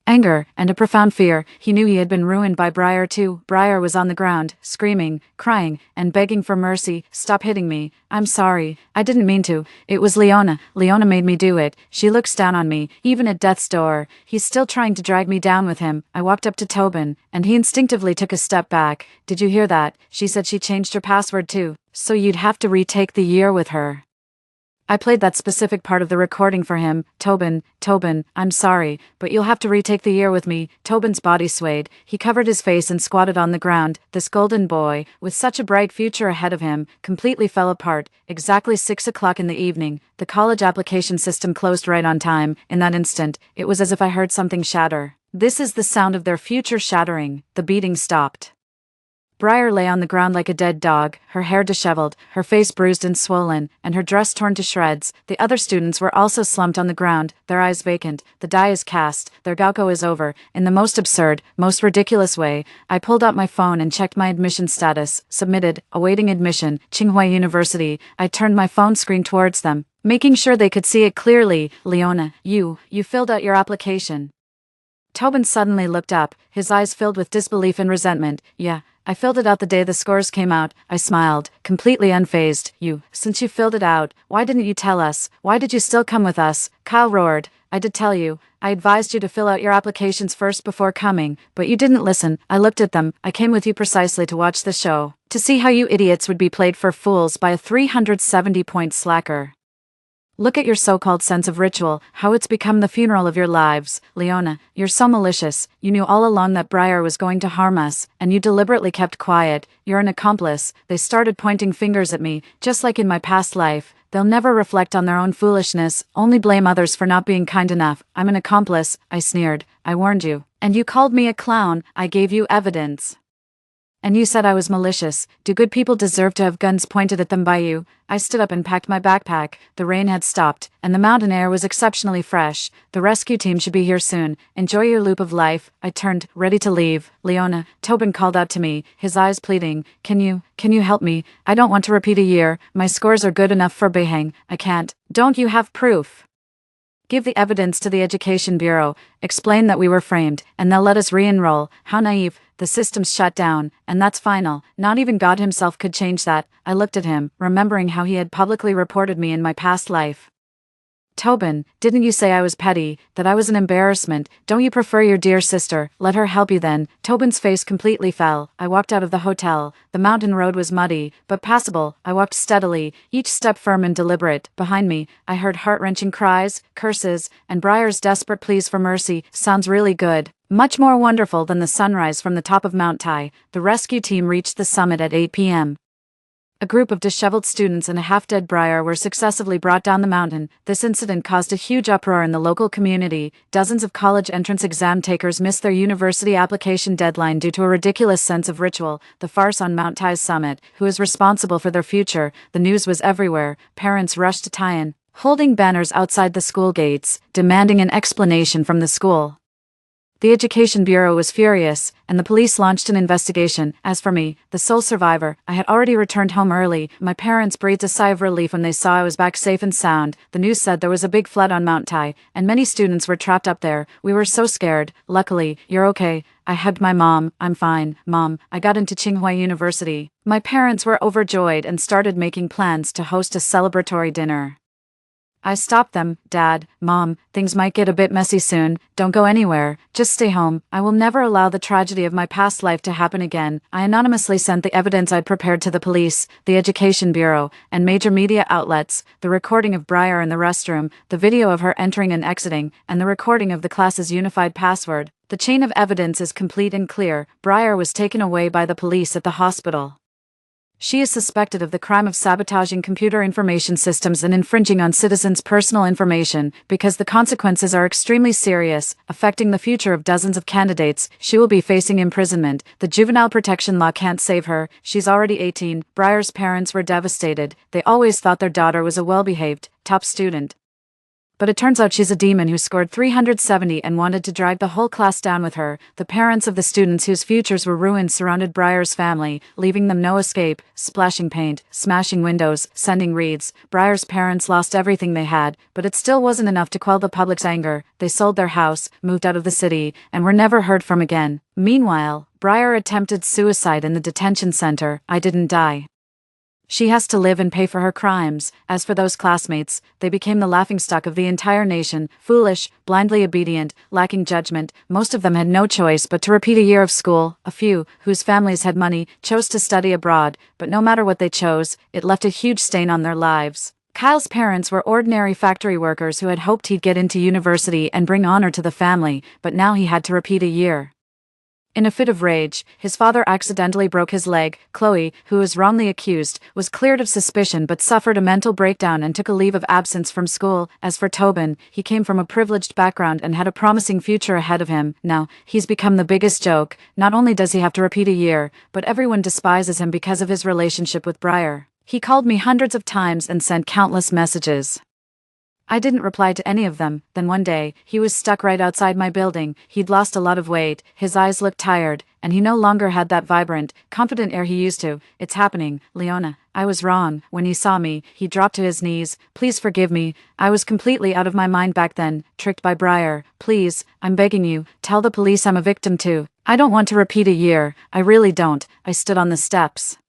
anger, and a profound fear. He knew he had been ruined by Briar too. Briar was on the ground, screaming, crying, and begging for mercy. "Stop hitting me. I'm sorry. I didn't mean to. It was Leona. Leona made me do it." She looks down on me, even at death's door. He's still trying to drag me down with him. I walked up to Tobin, and he instinctively took a step back. "Did you hear that? She said she changed her password too, so you'd have to retake the year with her." I played that specific part of the recording for him. Tobin, I'm sorry, but you'll have to retake the year with me. Tobin's body swayed. He covered his face and squatted on the ground. This golden boy, with such a bright future ahead of him, completely fell apart. Exactly 6 o'clock in the evening, the college application system closed right on time. In that instant, it was as if I heard something shatter. This is the sound of their future shattering. The beating stopped. Briar lay on the ground like a dead dog, her hair disheveled, her face bruised and swollen, and her dress torn to shreds. The other students were also slumped on the ground, their eyes vacant. The die is cast, their Gaoko is over. In the most absurd, most ridiculous way, I pulled out my phone and checked my admission status. Submitted, awaiting admission, Tsinghua University. I turned my phone screen towards them, making sure they could see it clearly. Leona, you filled out your application. Tobin suddenly looked up, his eyes filled with disbelief and resentment. Yeah, I filled it out the day the scores came out. I smiled, completely unfazed. Since you filled it out, why didn't you tell us? Why did you still come with us? Kyle roared. I did tell you. I advised you to fill out your applications first before coming, but you didn't listen. I looked at them. I came with you precisely to watch the show, to see how you idiots would be played for fools by a 370-point slacker. Look at your so-called sense of ritual, how it's become the funeral of your lives. Leona, you're so malicious. You knew all along that Briar was going to harm us, and you deliberately kept quiet. You're an accomplice. They started pointing fingers at me, just like in my past life. They'll never reflect on their own foolishness, only blame others for not being kind enough. I'm an accomplice, I sneered. I warned you. And you called me a clown. I gave you evidence. And you said I was malicious. Do good people deserve to have guns pointed at them by you? I stood up and packed my backpack. The rain had stopped, and the mountain air was exceptionally fresh. The rescue team should be here soon. Enjoy your loop of life. I turned, ready to leave. Leona, Tobin called out to me, his eyes pleading. Can you help me? I don't want to repeat a year. My scores are good enough for Beihang. I can't. Don't you have proof? Give the evidence to the Education Bureau, explain that we were framed, and they'll let us re-enroll. How naive. The system's shut down, and that's final. Not even God himself could change that. I looked at him, remembering how he had publicly reported me in my past life. Tobin, didn't you say I was petty, that I was an embarrassment? Don't you prefer your dear sister? Let her help you then. Tobin's face completely fell. I walked out of the hotel. The mountain road was muddy, but passable. I walked steadily, each step firm and deliberate. Behind me, I heard heart-wrenching cries, curses, and Briar's desperate pleas for mercy. Sounds really good. Much more wonderful than the sunrise from the top of Mount Tai. The rescue team reached the summit at 8 p.m. A group of disheveled students and a half-dead Briar were successively brought down the mountain. This incident caused a huge uproar in the local community. Dozens of college entrance exam takers missed their university application deadline due to a ridiculous sense of ritual. The farce on Mount Tai's summit. Who is responsible for their future? The news was everywhere. Parents rushed to Taiwan, holding banners outside the school gates, demanding an explanation from the school. The Education Bureau was furious, and the police launched an investigation. As for me, the sole survivor, I had already returned home early. My parents breathed a sigh of relief when they saw I was back safe and sound. The news said there was a big flood on Mount Tai, and many students were trapped up there. We were so scared. Luckily, you're okay. I hugged my mom. I'm fine, Mom. I got into Tsinghua University. My parents were overjoyed and started making plans to host a celebratory dinner. I stopped them. Dad, Mom, things might get a bit messy soon. Don't go anywhere. Just stay home. I will never allow the tragedy of my past life to happen again. I anonymously sent the evidence I'd prepared to the police, the Education Bureau, and major media outlets, the recording of Briar in the restroom, the video of her entering and exiting, and the recording of the class's unified password. The chain of evidence is complete and clear. Briar was taken away by the police at the hospital. She is suspected of the crime of sabotaging computer information systems and infringing on citizens' personal information. Because the consequences are extremely serious, affecting the future of dozens of candidates, she will be facing imprisonment. The juvenile protection law can't save her. She's already 18. Briar's parents were devastated. They always thought their daughter was a well-behaved, top student. But it turns out she's a demon who scored 370 and wanted to drag the whole class down with her. The parents of the students whose futures were ruined surrounded Briar's family, leaving them no escape, splashing paint, smashing windows, sending reeds. Briar's parents lost everything they had, but it still wasn't enough to quell the public's anger. They sold their house, moved out of the city, and were never heard from again. Meanwhile, Briar attempted suicide in the detention center. I didn't die. She has to live and pay for her crimes. As for those classmates, they became the laughingstock of the entire nation, foolish, blindly obedient, lacking judgment. Most of them had no choice but to repeat a year of school. A few, whose families had money, chose to study abroad, but no matter what they chose, it left a huge stain on their lives. Kyle's parents were ordinary factory workers who had hoped he'd get into university and bring honor to the family, but now he had to repeat a year. In a fit of rage, his father accidentally broke his leg. Chloe, who was wrongly accused, was cleared of suspicion but suffered a mental breakdown and took a leave of absence from school. As for Tobin, he came from a privileged background and had a promising future ahead of him. Now, he's become the biggest joke. Not only does he have to repeat a year, but everyone despises him because of his relationship with Briar. He called me hundreds of times and sent countless messages. I didn't reply to any of them. Then one day, he was stuck right outside my building. He'd lost a lot of weight, his eyes looked tired, and he no longer had that vibrant, confident air he used to. It's happening, Leona. I was wrong. When he saw me, he dropped to his knees. Please forgive me. I was completely out of my mind back then, tricked by Briar. Please, I'm begging you, tell the police I'm a victim too. I don't want to repeat a year. I really don't. I stood on the steps,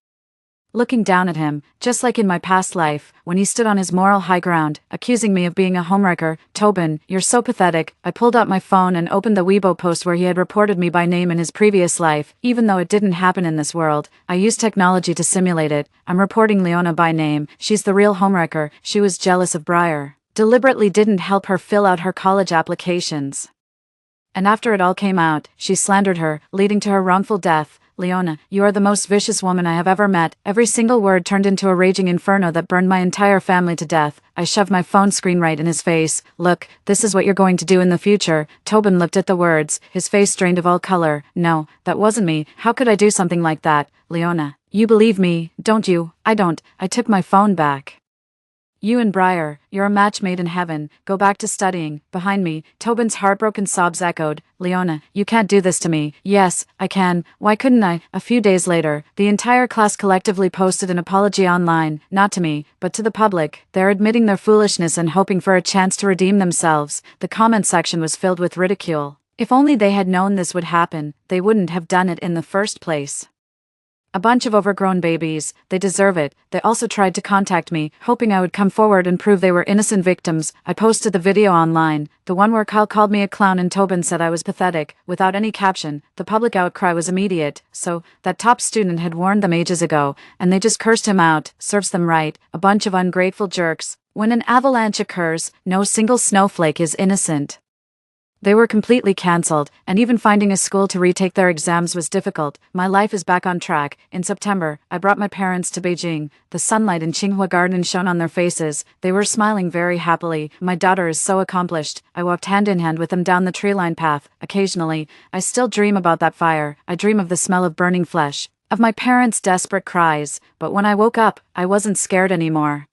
looking down at him, just like in my past life, when he stood on his moral high ground, accusing me of being a homewrecker. Tobin, you're so pathetic. I pulled out my phone and opened the Weibo post where he had reported me by name in his previous life. Even though it didn't happen in this world, I used technology to simulate it. I'm reporting Leona by name. She's the real homewrecker. She was jealous of Briar. Deliberately didn't help her fill out her college applications. And after it all came out, she slandered her, leading to her wrongful death. Leona, you are the most vicious woman I have ever met. Every single word turned into a raging inferno that burned my entire family to death. I shoved my phone screen right in his face. Look, this is what you're going to do in the future. Tobin looked at the words, his face drained of all color. No, that wasn't me. How could I do something like that? Leona, you believe me, don't you? I don't. I took my phone back. You and Briar, you're a match made in heaven. Go back to studying. Behind me, Tobin's heartbroken sobs echoed. Leona, you can't do this to me. Yes, I can. Why couldn't I? A few days later, the entire class collectively posted an apology online, not to me, but to the public. They're admitting their foolishness and hoping for a chance to redeem themselves. The comment section was filled with ridicule. If only they had known this would happen, they wouldn't have done it in the first place. A bunch of overgrown babies, they deserve it. They also tried to contact me, hoping I would come forward and prove they were innocent victims. I posted the video online, the one where Kyle called me a clown and Tobin said I was pathetic, without any caption. The public outcry was immediate. So, that top student had warned them ages ago, and they just cursed him out. Serves them right, a bunch of ungrateful jerks. When an avalanche occurs, no single snowflake is innocent. They were completely cancelled, and even finding a school to retake their exams was difficult. My life is back on track. In September, I brought my parents to Beijing. The sunlight in Tsinghua Garden shone on their faces. They were smiling very happily. My daughter is so accomplished. I walked hand in hand with them down the tree-lined path. Occasionally, I still dream about that fire. I dream of the smell of burning flesh, of my parents' desperate cries. But when I woke up, I wasn't scared anymore.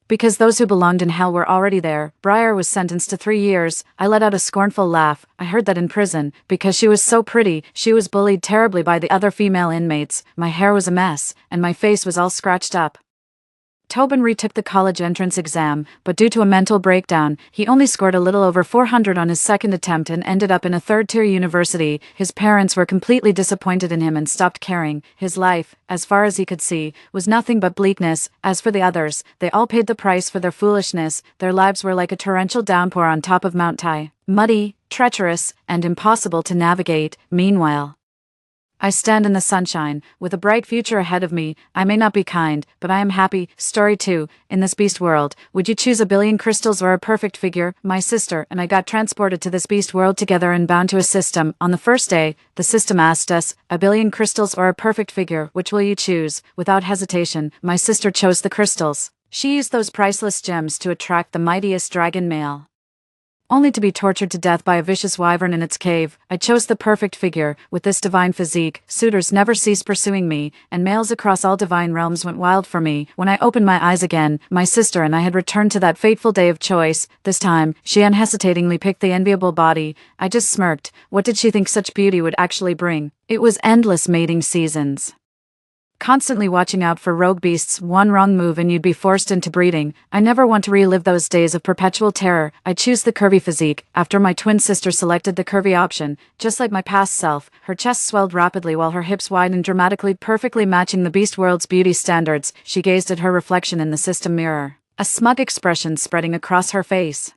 Because those who belonged in hell were already there. Briar was sentenced to 3 years. I let out a scornful laugh. I heard that in prison. Because she was so pretty, she was bullied terribly by the other female inmates. My hair was a mess, and my face was all scratched up. Tobin retook the college entrance exam, but due to a mental breakdown, he only scored a little over 400 on his second attempt and ended up in a third-tier university. His parents were completely disappointed in him and stopped caring. His life, as far as he could see, was nothing but bleakness. As for the others, they all paid the price for their foolishness. Their lives were like a torrential downpour on top of Mount Tai. Muddy, treacherous, and impossible to navigate. Meanwhile, I stand in the sunshine, with a bright future ahead of me. I may not be kind, but I am happy. Story 2. In this beast world, would you choose a billion crystals or a perfect figure? My sister and I got transported to this beast world together and bound to a system. On the first day, the system asked us, a billion crystals or a perfect figure, which will you choose? Without hesitation, my sister chose the crystals. She used those priceless gems to attract the mightiest dragon male, only to be tortured to death by a vicious wyvern in its cave. I chose the perfect figure. With this divine physique, suitors never ceased pursuing me, and males across all divine realms went wild for me. When I opened my eyes again, my sister and I had returned to that fateful day of choice. This time, she unhesitatingly picked the enviable body. I just smirked. What did she think such beauty would actually bring? It was endless mating seasons, constantly watching out for rogue beasts. One wrong move and you'd be forced into breeding. I never want to relive those days of perpetual terror. I choose the curvy physique. After my twin sister selected the curvy option, just like my past self, her chest swelled rapidly while her hips widened dramatically, perfectly matching the beast world's beauty standards. She gazed at her reflection in the system mirror, a smug expression spreading across her face.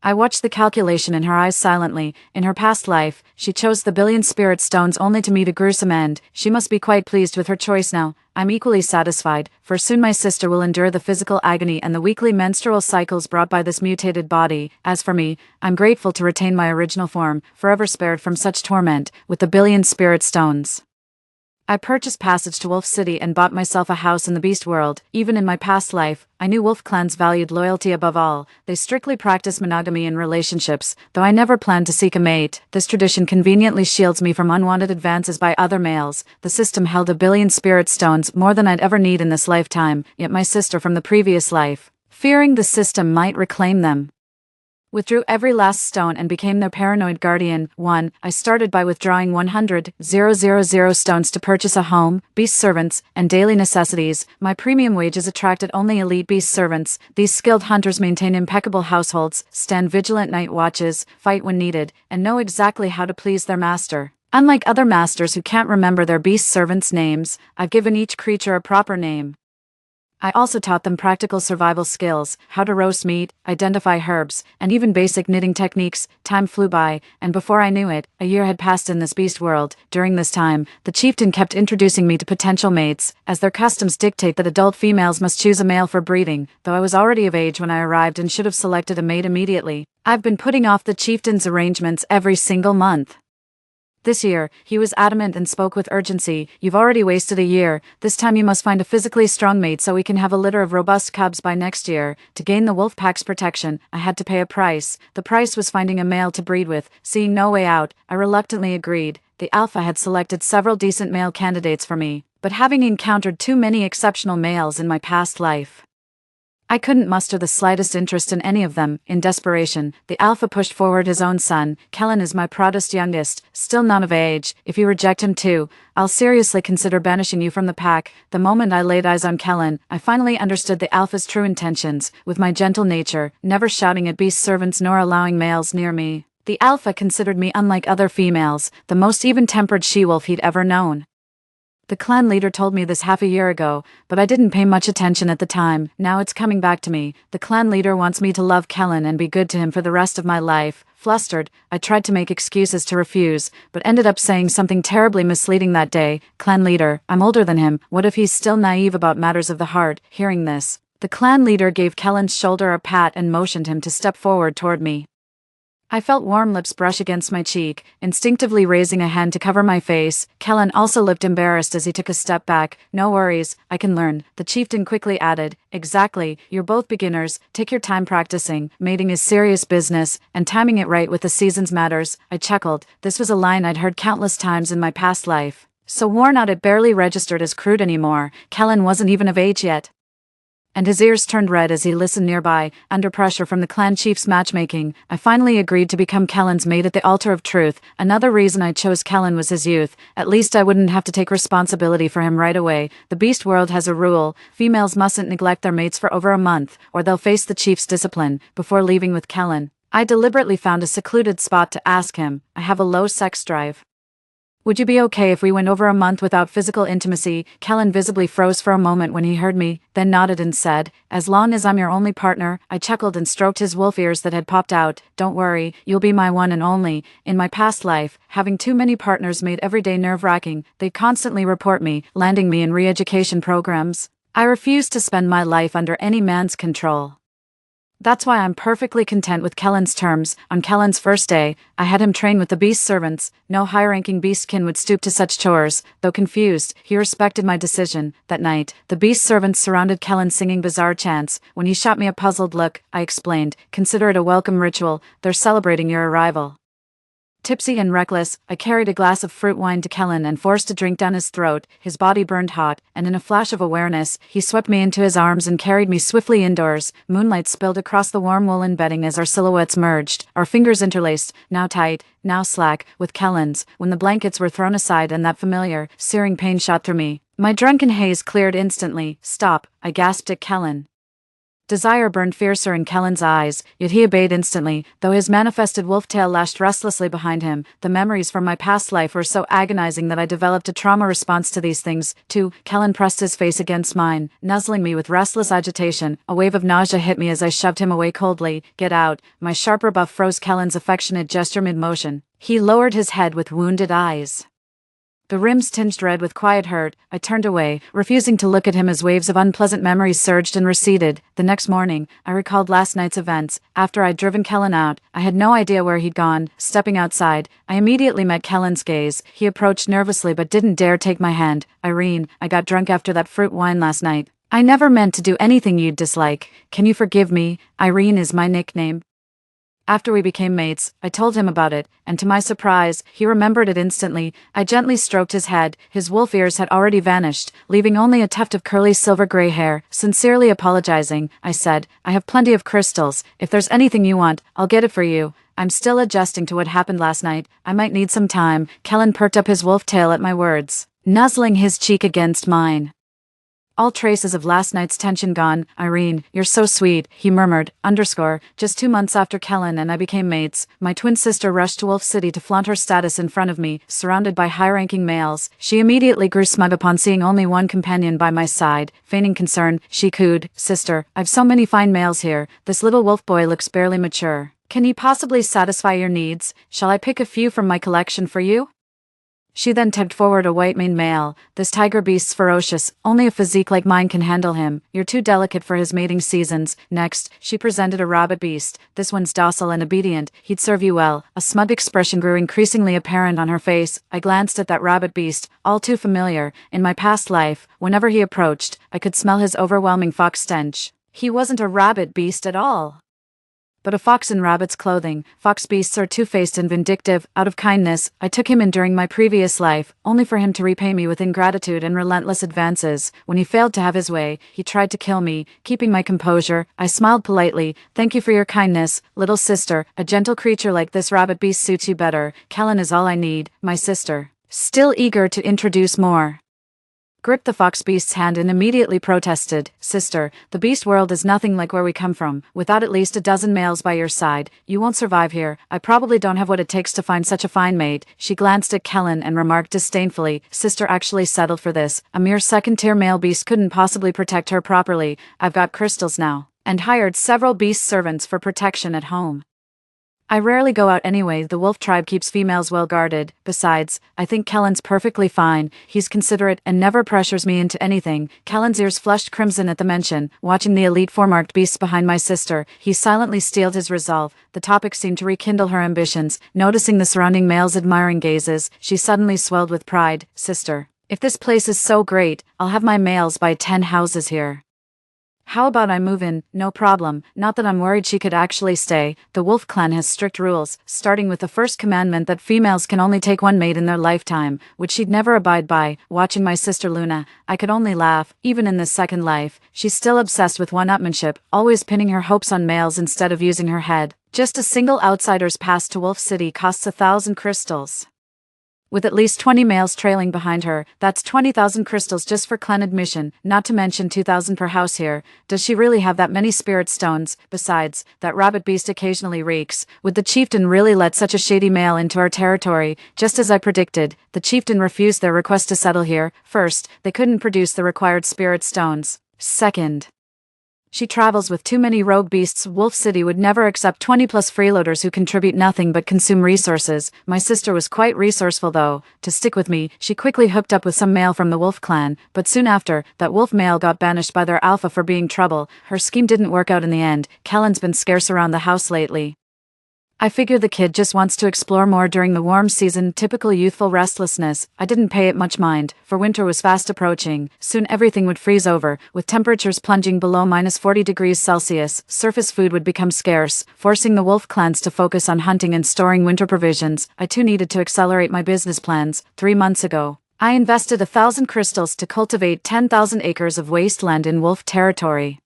I watched the calculation in her eyes silently. In her past life, she chose the billion spirit stones only to meet a gruesome end. She must be quite pleased with her choice now. I'm equally satisfied, for soon my sister will endure the physical agony and the weekly menstrual cycles brought by this mutated body. As for me, I'm grateful to retain my original form, forever spared from such torment, with the billion spirit stones. I purchased passage to Wolf City and bought myself a house in the beast world. Even in my past life, I knew wolf clans valued loyalty above all. They strictly practice monogamy in relationships, though I never planned to seek a mate. This tradition conveniently shields me from unwanted advances by other males. The system held a billion spirit stones, more than I'd ever need in this lifetime, yet my sister from the previous life, fearing the system might reclaim them, withdrew every last stone and became their paranoid guardian. 1. I started by withdrawing 100,000 stones to purchase a home, beast servants, and daily necessities. My premium wages attracted only elite beast servants. These skilled hunters maintain impeccable households, stand vigilant night watches, fight when needed, and know exactly how to please their master. Unlike other masters who can't remember their beast servants' names, I've given each creature a proper name. I also taught them practical survival skills, how to roast meat, identify herbs, and even basic knitting techniques. Time flew by, and before I knew it, a year had passed in this beast world. During this time, the chieftain kept introducing me to potential mates, as their customs dictate that adult females must choose a male for breeding, though I was already of age when I arrived and should have selected a mate immediately. I've been putting off the chieftain's arrangements every single month. This year, he was adamant and spoke with urgency. You've already wasted a year. This time you must find a physically strong mate so we can have a litter of robust cubs by next year. To gain the wolf pack's protection, I had to pay a price. The price was finding a male to breed with. Seeing no way out, I reluctantly agreed. The alpha had selected several decent male candidates for me, but having encountered too many exceptional males in my past life, I couldn't muster the slightest interest in any of them. In desperation, the alpha pushed forward his own son. Kellen is my proudest youngest, still none of age. If you reject him too, I'll seriously consider banishing you from the pack. The moment I laid eyes on Kellen, I finally understood the alpha's true intentions. With my gentle nature, never shouting at beast servants nor allowing males near me, the alpha considered me unlike other females, the most even-tempered she-wolf he'd ever known. The clan leader told me this half a year ago, but I didn't pay much attention at the time. Now it's coming back to me. The clan leader wants me to love Kellen and be good to him for the rest of my life. Flustered, I tried to make excuses to refuse, but ended up saying something terribly misleading that day. Clan leader, I'm older than him. What if he's still naive about matters of the heart? Hearing this, the clan leader gave Kellen's shoulder a pat and motioned him to step forward toward me. I felt warm lips brush against my cheek, instinctively raising a hand to cover my face. Kellen also looked embarrassed as he took a step back. No worries, I can learn, the chieftain quickly added. Exactly, you're both beginners, take your time practicing. Mating is serious business, and timing it right with the seasons matters. I chuckled. This was a line I'd heard countless times in my past life, so worn out it barely registered as crude anymore. Kellen wasn't even of age yet, and his ears turned red as he listened nearby. Under pressure from the clan chief's matchmaking, I finally agreed to become Kellen's mate at the altar of truth. Another reason I chose Kellen was his youth. At least I wouldn't have to take responsibility for him right away. The beast world has a rule: females mustn't neglect their mates for over a month, or they'll face the chief's discipline. Before leaving with Kellen, I deliberately found a secluded spot to ask him. I have a low sex drive. Would you be okay if we went over a month without physical intimacy? Kellen visibly froze for a moment when he heard me, then nodded and said, as long as I'm your only partner. I chuckled and stroked his wolf ears that had popped out. Don't worry, you'll be my one and only. In my past life, having too many partners made every day nerve-wracking. They'd constantly report me, landing me in re-education programs. I refused to spend my life under any man's control. That's why I'm perfectly content with Kellen's terms. On Kellen's first day, I had him train with the beast servants. No high-ranking beastkin would stoop to such chores. Though confused, he respected my decision. That night, the beast servants surrounded Kellen singing bizarre chants. When he shot me a puzzled look, I explained, consider it a welcome ritual. They're celebrating your arrival. Tipsy and reckless, I carried a glass of fruit wine to Kellen and forced a drink down his throat. His body burned hot, and in a flash of awareness, he swept me into his arms and carried me swiftly indoors. Moonlight spilled across the warm woolen bedding as our silhouettes merged, our fingers interlaced, now tight, now slack, with Kellen's. When the blankets were thrown aside and that familiar, searing pain shot through me, my drunken haze cleared instantly. Stop, I gasped at Kellen. Desire burned fiercer in Kellen's eyes, yet he obeyed instantly, though his manifested wolf tail lashed restlessly behind him. The memories from my past life were so agonizing that I developed a trauma response to these things, too. Kellen pressed his face against mine, nuzzling me with restless agitation. A wave of nausea hit me as I shoved him away coldly. Get out. My sharp rebuff froze Kellen's affectionate gesture mid-motion. He lowered his head with wounded eyes, the rims tinged red with quiet hurt. I turned away, refusing to look at him as waves of unpleasant memories surged and receded. The next morning, I recalled last night's events. After I'd driven Kellen out, I had no idea where he'd gone. Stepping outside, I immediately met Kellen's gaze. He approached nervously but didn't dare take my hand. Irene, I got drunk after that fruit wine last night. I never meant to do anything you'd dislike. Can you forgive me? Irene is my nickname. After we became mates, I told him about it, and to my surprise, he remembered it instantly. I gently stroked his head. His wolf ears had already vanished, leaving only a tuft of curly silver-gray hair. Sincerely apologizing, I said, I have plenty of crystals. If there's anything you want, I'll get it for you. I'm still adjusting to what happened last night. I might need some time. Kellen perked up his wolf tail at my words, nuzzling his cheek against mine. All traces of last night's tension gone. Irene, you're so sweet, he murmured. Just 2 months after Kellen and I became mates, my twin sister rushed to Wolf City to flaunt her status in front of me, surrounded by high-ranking males. She immediately grew smug upon seeing only one companion by my side. Feigning concern, she cooed, Sister, I've so many fine males here. This little wolf boy looks barely mature. Can he possibly satisfy your needs? Shall I pick a few from my collection for you? She then tugged forward a white-maned male. This tiger beast's ferocious. Only a physique like mine can handle him. You're too delicate for his mating seasons. Next, she presented a rabbit beast. This one's docile and obedient. He'd serve you well. A smug expression grew increasingly apparent on her face. I glanced at that rabbit beast, all too familiar. In my past life, whenever he approached, I could smell his overwhelming fox stench. He wasn't a rabbit beast at all, but a fox in rabbit's clothing. Fox beasts are two-faced and vindictive. Out of kindness, I took him in during my previous life, only for him to repay me with ingratitude and relentless advances. When he failed to have his way, he tried to kill me. Keeping my composure, I smiled politely. Thank you for your kindness, little sister. A gentle creature like this rabbit beast suits you better. Kellen is all I need, my sister. Still eager to introduce more, gripped the fox beast's hand and immediately protested. Sister, the beast world is nothing like where we come from. Without at least a dozen males by your side, you won't survive here. I probably don't have what it takes to find such a fine mate. She glanced at Kellen and remarked disdainfully, Sister actually settled for this. A mere second-tier male beast couldn't possibly protect her properly. I've got crystals now, and hired several beast servants for protection at home. I rarely go out anyway. The wolf tribe keeps females well guarded. Besides, I think Kellen's perfectly fine. He's considerate and never pressures me into anything. Kellen's ears flushed crimson at the mention. Watching the elite four-marked beasts behind my sister, he silently steeled his resolve. The topic seemed to rekindle her ambitions. Noticing the surrounding males' admiring gazes, she suddenly swelled with pride. Sister, if this place is so great, I'll have my males buy 10 houses here. How about I move in? No problem. Not that I'm worried she could actually stay. The wolf clan has strict rules, starting with the first commandment that females can only take one mate in their lifetime, which she'd never abide by. Watching my sister Luna, I could only laugh. Even in this second life, she's still obsessed with one-upmanship, always pinning her hopes on males instead of using her head. Just a single outsider's pass to Wolf City costs 1,000 crystals. With at least 20 males trailing behind her, that's 20,000 crystals just for clan admission, not to mention 2,000 per house here. Does she really have that many spirit stones? Besides, that rabbit beast occasionally reeks. Would the chieftain really let such a shady male into our territory? Just as I predicted, the chieftain refused their request to settle here. First, they couldn't produce the required spirit stones. Second, she travels with too many rogue beasts. Wolf City would never accept 20-plus freeloaders who contribute nothing but consume resources. My sister was quite resourceful though. To stick with me, she quickly hooked up with some male from the wolf clan, but soon after, that wolf male got banished by their alpha for being trouble. Her scheme didn't work out in the end. Kellen's been scarce around the house lately. I figure the kid just wants to explore more during the warm season. Typical youthful restlessness. I didn't pay it much mind, for winter was fast approaching. Soon everything would freeze over, with temperatures plunging below -40°C. Surface food would become scarce, forcing the wolf clans to focus on hunting and storing winter provisions. I too needed to accelerate my business plans. 3 months ago, I invested 1,000 crystals to cultivate 10,000 acres of wasteland in wolf territory.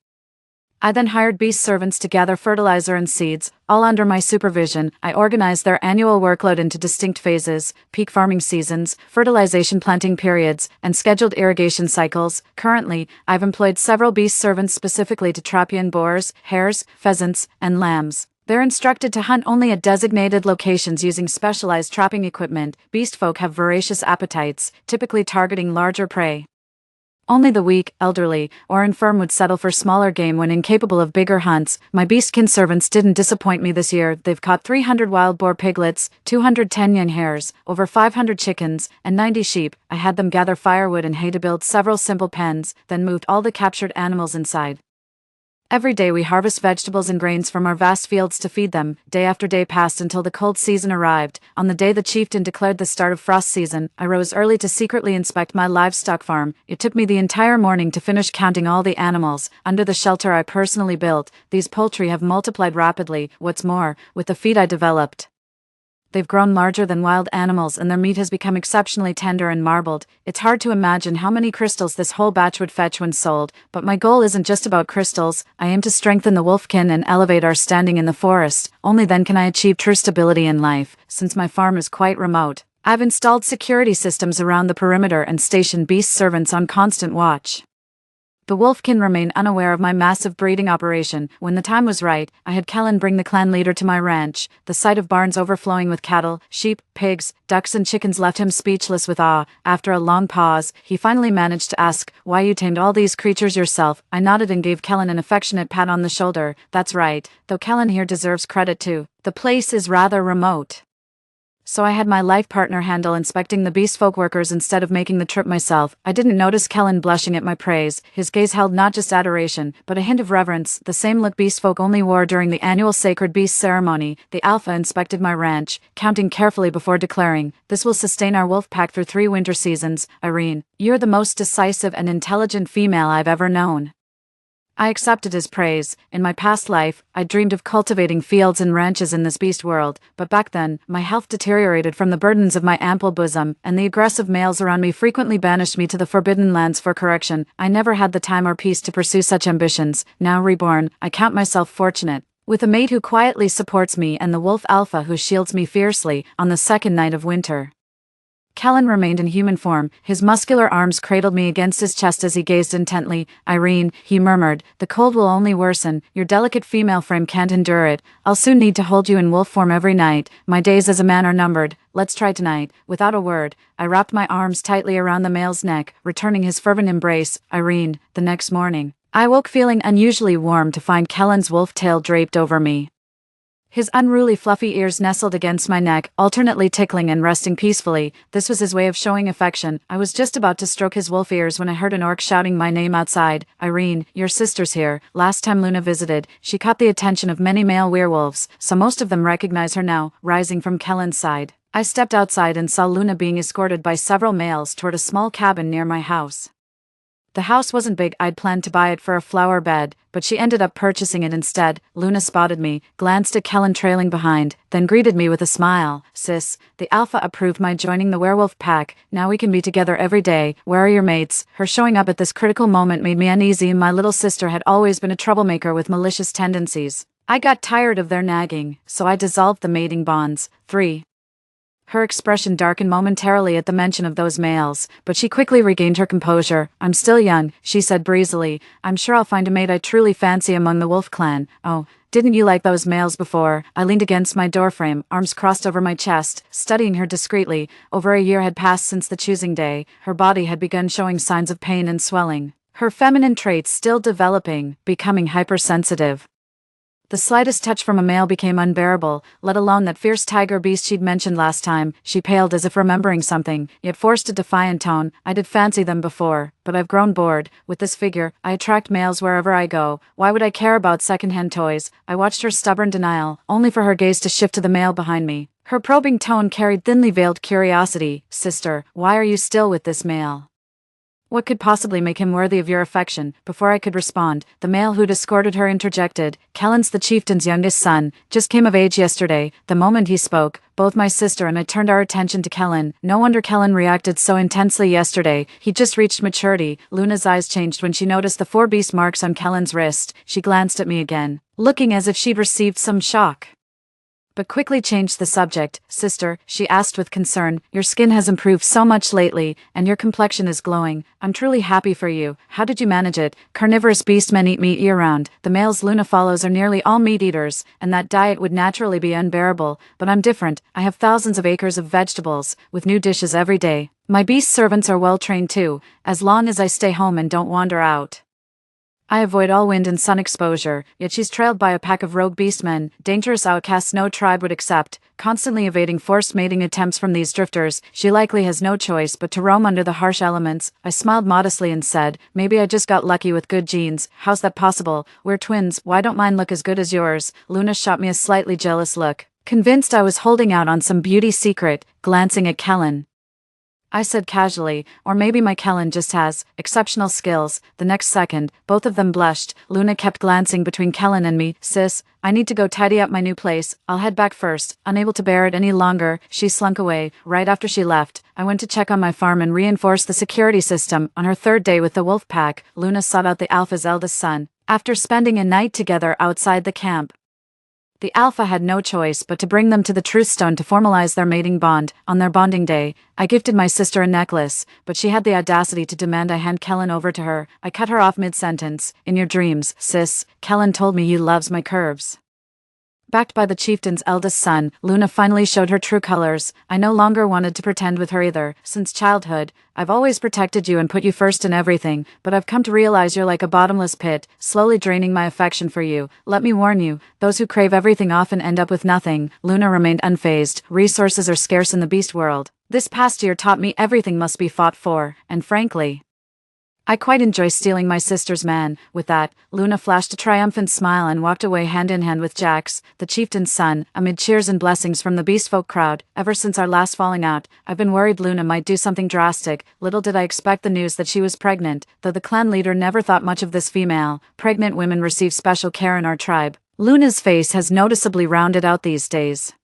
I then hired beast servants to gather fertilizer and seeds, all under my supervision. I organized their annual workload into distinct phases: peak farming seasons, fertilization planting periods, and scheduled irrigation cycles. Currently, I've employed several beast servants specifically to trap in boars, hares, pheasants, and lambs. They're instructed to hunt only at designated locations using specialized trapping equipment. Beast folk have voracious appetites, typically targeting larger prey. Only the weak, elderly, or infirm would settle for smaller game when incapable of bigger hunts. My beastkin servants didn't disappoint me this year. They've caught 300 wild boar piglets, 210 young hares, over 500 chickens, and 90 sheep. I had them gather firewood and hay to build several simple pens, then moved all the captured animals inside. Every day we harvest vegetables and grains from our vast fields to feed them. Day after day passed until the cold season arrived. On the day the chieftain declared the start of frost season, I rose early to secretly inspect my livestock farm. It took me the entire morning to finish counting all the animals. Under the shelter I personally built, these poultry have multiplied rapidly. What's more, with the feed I developed, they've grown larger than wild animals and their meat has become exceptionally tender and marbled. It's hard to imagine how many crystals this whole batch would fetch when sold, but my goal isn't just about crystals. I aim to strengthen the wolfkin and elevate our standing in the forest. Only then can I achieve true stability in life. Since my farm is quite remote, I've installed security systems around the perimeter and stationed beast servants on constant watch. The wolfkin remained unaware of my massive breeding operation. When the time was right, I had Kellen bring the clan leader to my ranch. The sight of barns overflowing with cattle, sheep, pigs, ducks and chickens left him speechless with awe. After a long pause, he finally managed to ask, "Why you tamed all these creatures yourself?" I nodded and gave Kellen an affectionate pat on the shoulder. "That's right, though Kellen here deserves credit too. The place is rather remote, so I had my life partner handle inspecting the beast folk workers instead of making the trip myself." I didn't notice Kellen blushing at my praise. His gaze held not just adoration, but a hint of reverence, the same look beast folk only wore during the annual sacred beast ceremony. The alpha inspected my ranch, counting carefully before declaring, "This will sustain our wolf pack through 3 winter seasons. Irene, you're the most decisive and intelligent female I've ever known." I accepted his praise. In my past life, I dreamed of cultivating fields and ranches in this beast world, but back then, my health deteriorated from the burdens of my ample bosom, and the aggressive males around me frequently banished me to the forbidden lands for correction. I never had the time or peace to pursue such ambitions. Now reborn, I count myself fortunate, with a mate who quietly supports me and the wolf alpha who shields me fiercely. On the second night of winter, Kellen remained in human form. His muscular arms cradled me against his chest as he gazed intently. "Irene," he murmured, "the cold will only worsen. Your delicate female frame can't endure it. I'll soon need to hold you in wolf form every night. My days as a man are numbered. Let's try tonight." Without a word, I wrapped my arms tightly around the male's neck, returning his fervent embrace. Irene, the next morning, I woke feeling unusually warm to find Kellen's wolf tail draped over me. His unruly fluffy ears nestled against my neck, alternately tickling and resting peacefully. This was his way of showing affection. I was just about to stroke his wolf ears when I heard an orc shouting my name outside. "Irene, your sister's here. Last time Luna visited, she caught the attention of many male werewolves, so most of them recognize her now." Rising from Kellen's side, I stepped outside and saw Luna being escorted by several males toward a small cabin near my house. The house wasn't big. I'd planned to buy it for a flower bed, but she ended up purchasing it instead. Luna spotted me, glanced at Kellen trailing behind, then greeted me with a smile. "Sis, the alpha approved my joining the werewolf pack. Now we can be together every day. Where are your mates?" Her showing up at this critical moment made me uneasy. My little sister had always been a troublemaker with malicious tendencies. I got tired of their nagging, so I dissolved the mating bonds. 3. Her expression darkened momentarily at the mention of those males, but she quickly regained her composure. "I'm still young," she said breezily. "I'm sure I'll find a mate I truly fancy among the wolf clan." "Oh, didn't you like those males before?" I leaned against my doorframe, arms crossed over my chest, studying her discreetly. Over a year had passed since the choosing day. Her body had begun showing signs of pain and swelling, her feminine traits still developing, becoming hypersensitive. The slightest touch from a male became unbearable, let alone that fierce tiger beast she'd mentioned last time. She paled as if remembering something, yet forced a defiant tone. "I did fancy them before, but I've grown bored. With this figure, I attract males wherever I go. Why would I care about secondhand toys?" I watched her stubborn denial, only for her gaze to shift to the male behind me. Her probing tone carried thinly veiled curiosity. "Sister, why are you still with this male?" What could possibly make him worthy of your affection? Before I could respond, the male who'd escorted her interjected, Kellen's the chieftain's youngest son, just came of age yesterday. The moment he spoke, both my sister and I turned our attention to Kellen. No wonder Kellen reacted so intensely yesterday. He just reached maturity. Luna's eyes changed when she noticed the 4 beast marks on Kellen's wrist. She glanced at me again, looking as if she'd received some shock, but quickly changed the subject. Sister, she asked with concern, your skin has improved so much lately, and your complexion is glowing. I'm truly happy for you. How did you manage it? Carnivorous beast men eat meat year-round. The males Luna follows are nearly all meat eaters, and that diet would naturally be unbearable, but I'm different. I have thousands of acres of vegetables, with new dishes every day. My beast servants are well trained too, as long as I stay home and don't wander out. I avoid all wind and sun exposure, yet she's trailed by a pack of rogue beastmen, dangerous outcasts no tribe would accept, constantly evading forced mating attempts from these drifters. She likely has no choice but to roam under the harsh elements. I smiled modestly and said, maybe I just got lucky with good genes. How's that possible? We're twins, why don't mine look as good as yours? Luna shot me a slightly jealous look, convinced I was holding out on some beauty secret, glancing at Kellen. I said casually, or maybe my Kellen just has exceptional skills. The next second, both of them blushed. Luna kept glancing between Kellen and me. Sis, I need to go tidy up my new place. I'll head back first. Unable to bear it any longer, she slunk away. Right after she left, I went to check on my farm and reinforce the security system. On her 3rd day with the wolf pack, Luna sought out the alpha's eldest son. After spending a night together outside the camp, the alpha had no choice but to bring them to the truth stone to formalize their mating bond. On their bonding day, I gifted my sister a necklace, but she had the audacity to demand I hand Kellen over to her. I cut her off mid-sentence. In your dreams, sis, Kellen told me you loves my curves. Backed by the chieftain's eldest son, Luna finally showed her true colors. I no longer wanted to pretend with her either. Since childhood, I've always protected you and put you first in everything, but I've come to realize you're like a bottomless pit, slowly draining my affection for you. Let me warn you, those who crave everything often end up with nothing. Luna remained unfazed. Resources are scarce in the beast world. This past year taught me everything must be fought for, and frankly, I quite enjoy stealing my sister's man. With that, Luna flashed a triumphant smile and walked away hand in hand with Jax, the chieftain's son, amid cheers and blessings from the beastfolk crowd. Ever since our last falling out, I've been worried Luna might do something drastic. Little did I expect the news that she was pregnant, though the clan leader never thought much of this female. Pregnant women receive special care in our tribe. Luna's face has noticeably rounded out these days.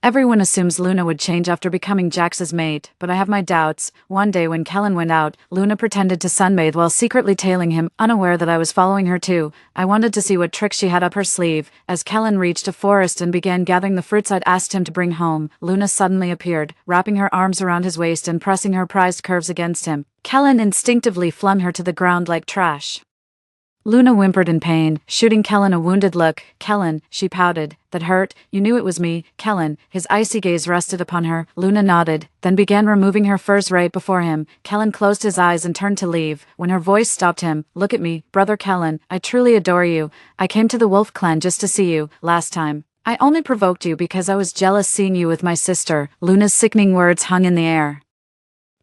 Everyone assumes Luna would change after becoming Jax's mate, but I have my doubts. One day when Kellen went out, Luna pretended to sunbathe while secretly tailing him, unaware that I was following her too. I wanted to see what tricks she had up her sleeve. As Kellen reached a forest and began gathering the fruits I'd asked him to bring home, Luna suddenly appeared, wrapping her arms around his waist and pressing her prized curves against him. Kellen instinctively flung her to the ground like trash. Luna whimpered in pain, shooting Kellen a wounded look. Kellen, she pouted, that hurt? You knew it was me, Kellen. His icy gaze rested upon her. Luna nodded, then began removing her furs right before him. Kellen closed his eyes and turned to leave, when her voice stopped him. Look at me, brother Kellen, I truly adore you. I came to the wolf clan just to see you, last time. I only provoked you because I was jealous seeing you with my sister. Luna's sickening words hung in the air.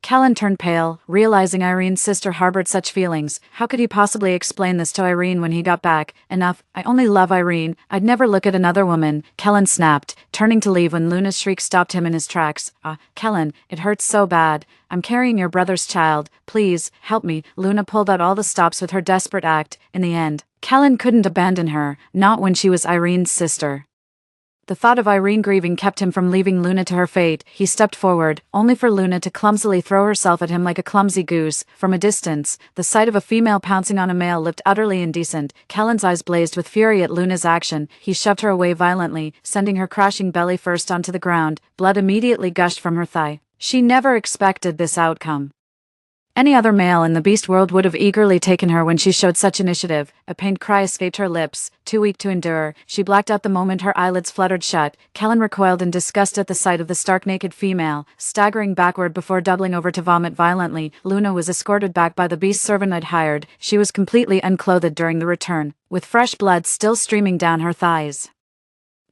Kellen turned pale, realizing Irene's sister harbored such feelings. How could he possibly explain this to Irene when he got back? Enough, I only love Irene. I'd never look at another woman. Kellen snapped, turning to leave when Luna's shriek stopped him in his tracks. Kellen, it hurts so bad. I'm carrying your brother's child. Please, help me. Luna pulled out all the stops with her desperate act. In the end, Kellen couldn't abandon her, not when she was Irene's sister. The thought of Irene grieving kept him from leaving Luna to her fate. He stepped forward, only for Luna to clumsily throw herself at him like a clumsy goose. From a distance, the sight of a female pouncing on a male looked utterly indecent. Kellen's eyes blazed with fury at Luna's action. He shoved her away violently, sending her crashing belly first onto the ground. Blood immediately gushed from her thigh. She never expected this outcome. Any other male in the beast world would have eagerly taken her when she showed such initiative. A pained cry escaped her lips, too weak to endure. She blacked out the moment her eyelids fluttered shut. Kellen recoiled in disgust at the sight of the stark-naked female, staggering backward before doubling over to vomit violently. Luna was escorted back by the beast servant I'd hired. She was completely unclothed during the return, with fresh blood still streaming down her thighs.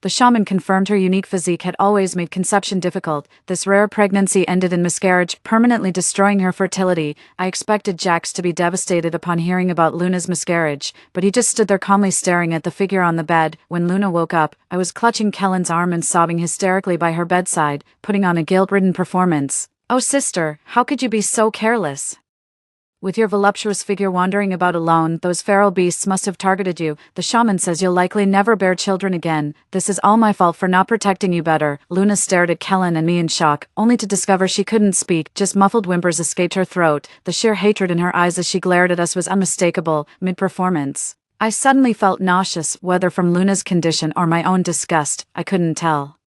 The shaman confirmed her unique physique had always made conception difficult. This rare pregnancy ended in miscarriage, permanently destroying her fertility. I expected Jax to be devastated upon hearing about Luna's miscarriage, but he just stood there calmly staring at the figure on the bed. When Luna woke up, I was clutching Kellen's arm and sobbing hysterically by her bedside, putting on a guilt-ridden performance. Oh sister, how could you be so careless? With your voluptuous figure wandering about alone, those feral beasts must have targeted you. The shaman says you'll likely never bear children again. This is all my fault for not protecting you better. Luna stared at Kellen and me in shock, only to discover she couldn't speak, just muffled whimpers escaped her throat. The sheer hatred in her eyes as she glared at us was unmistakable, mid-performance. I suddenly felt nauseous, whether from Luna's condition or my own disgust, I couldn't tell.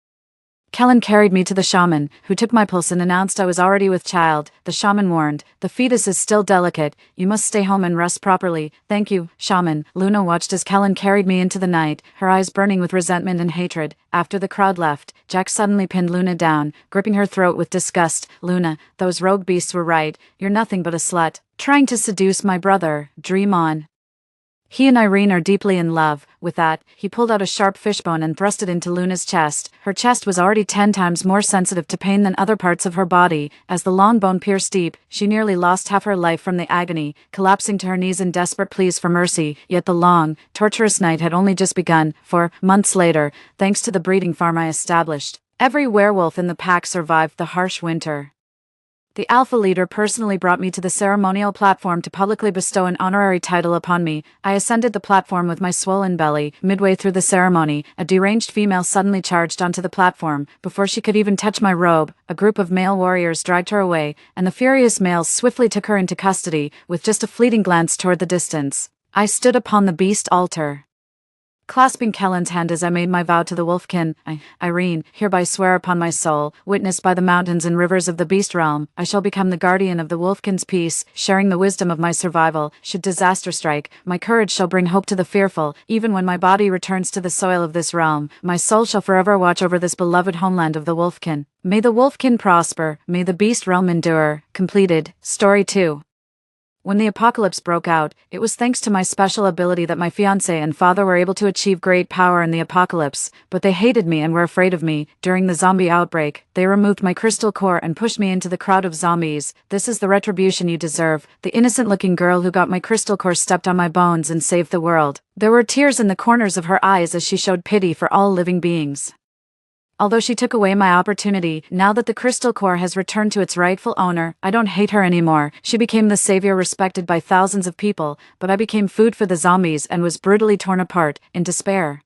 Kellen carried me to the shaman, who took my pulse and announced I was already with child. The shaman warned, "The fetus is still delicate. You must stay home and rest properly." "Thank you, shaman." Luna watched as Kellen carried me into the night, her eyes burning with resentment and hatred. After the crowd left, Jack suddenly pinned Luna down, gripping her throat with disgust. "Luna, those rogue beasts were right. You're nothing but a slut. Trying to seduce my brother. Dream on. He and Irene are deeply in love." With that, he pulled out a sharp fishbone and thrust it into Luna's chest. Her chest was already 10 times more sensitive to pain than other parts of her body. As the long bone pierced deep, she nearly lost half her life from the agony, collapsing to her knees in desperate pleas for mercy. Yet the long, torturous night had only just begun, for, months later, thanks to the breeding farm I established, every werewolf in the pack survived the harsh winter. The alpha leader personally brought me to the ceremonial platform to publicly bestow an honorary title upon me. I ascended the platform with my swollen belly. Midway through the ceremony, a deranged female suddenly charged onto the platform. Before she could even touch my robe, a group of male warriors dragged her away, and the furious males swiftly took her into custody, with just a fleeting glance toward the distance. I stood upon the beast altar, clasping Kellen's hand as I made my vow to the wolfkin. Irene, hereby swear upon my soul, witnessed by the mountains and rivers of the beast realm, I shall become the guardian of the wolfkin's peace, sharing the wisdom of my survival. Should disaster strike, my courage shall bring hope to the fearful. Even when my body returns to the soil of this realm, my soul shall forever watch over this beloved homeland of the wolfkin. May the wolfkin prosper, may the beast realm endure. Completed. Story 2. When the apocalypse broke out, it was thanks to my special ability that my fiancé and father were able to achieve great power in the apocalypse, but they hated me and were afraid of me. During the zombie outbreak, they removed my crystal core and pushed me into the crowd of zombies. This is the retribution you deserve. The innocent-looking girl who got my crystal core stepped on my bones and saved the world. There were tears in the corners of her eyes as she showed pity for all living beings. Although she took away my opportunity, now that the crystal core has returned to its rightful owner, I don't hate her anymore. She became the savior respected by thousands of people, but I became food for the zombies and was brutally torn apart, in despair.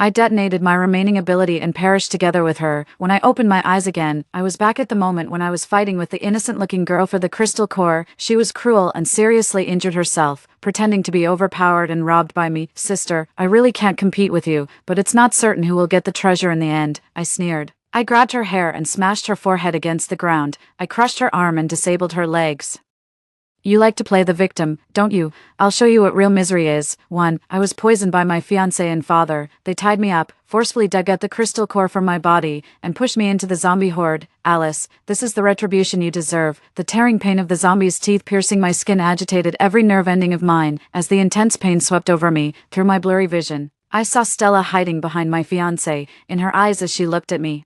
I detonated my remaining ability and perished together with her. When I opened my eyes again, I was back at the moment when I was fighting with the innocent-looking girl for the crystal core. She was cruel and seriously injured herself, pretending to be overpowered and robbed by me. "Sister, I really can't compete with you, but it's not certain who will get the treasure in the end," I sneered. I grabbed her hair and smashed her forehead against the ground. I crushed her arm and disabled her legs. "You like to play the victim, don't you? I'll show you what real misery is." 1. I was poisoned by my fiancé and father. They tied me up, forcefully dug out the crystal core from my body, and pushed me into the zombie horde. "Alice, this is the retribution you deserve." The tearing pain of the zombie's teeth piercing my skin agitated every nerve ending of mine. As the intense pain swept over me, through my blurry vision, I saw Stella hiding behind my fiancé, in her eyes as she looked at me.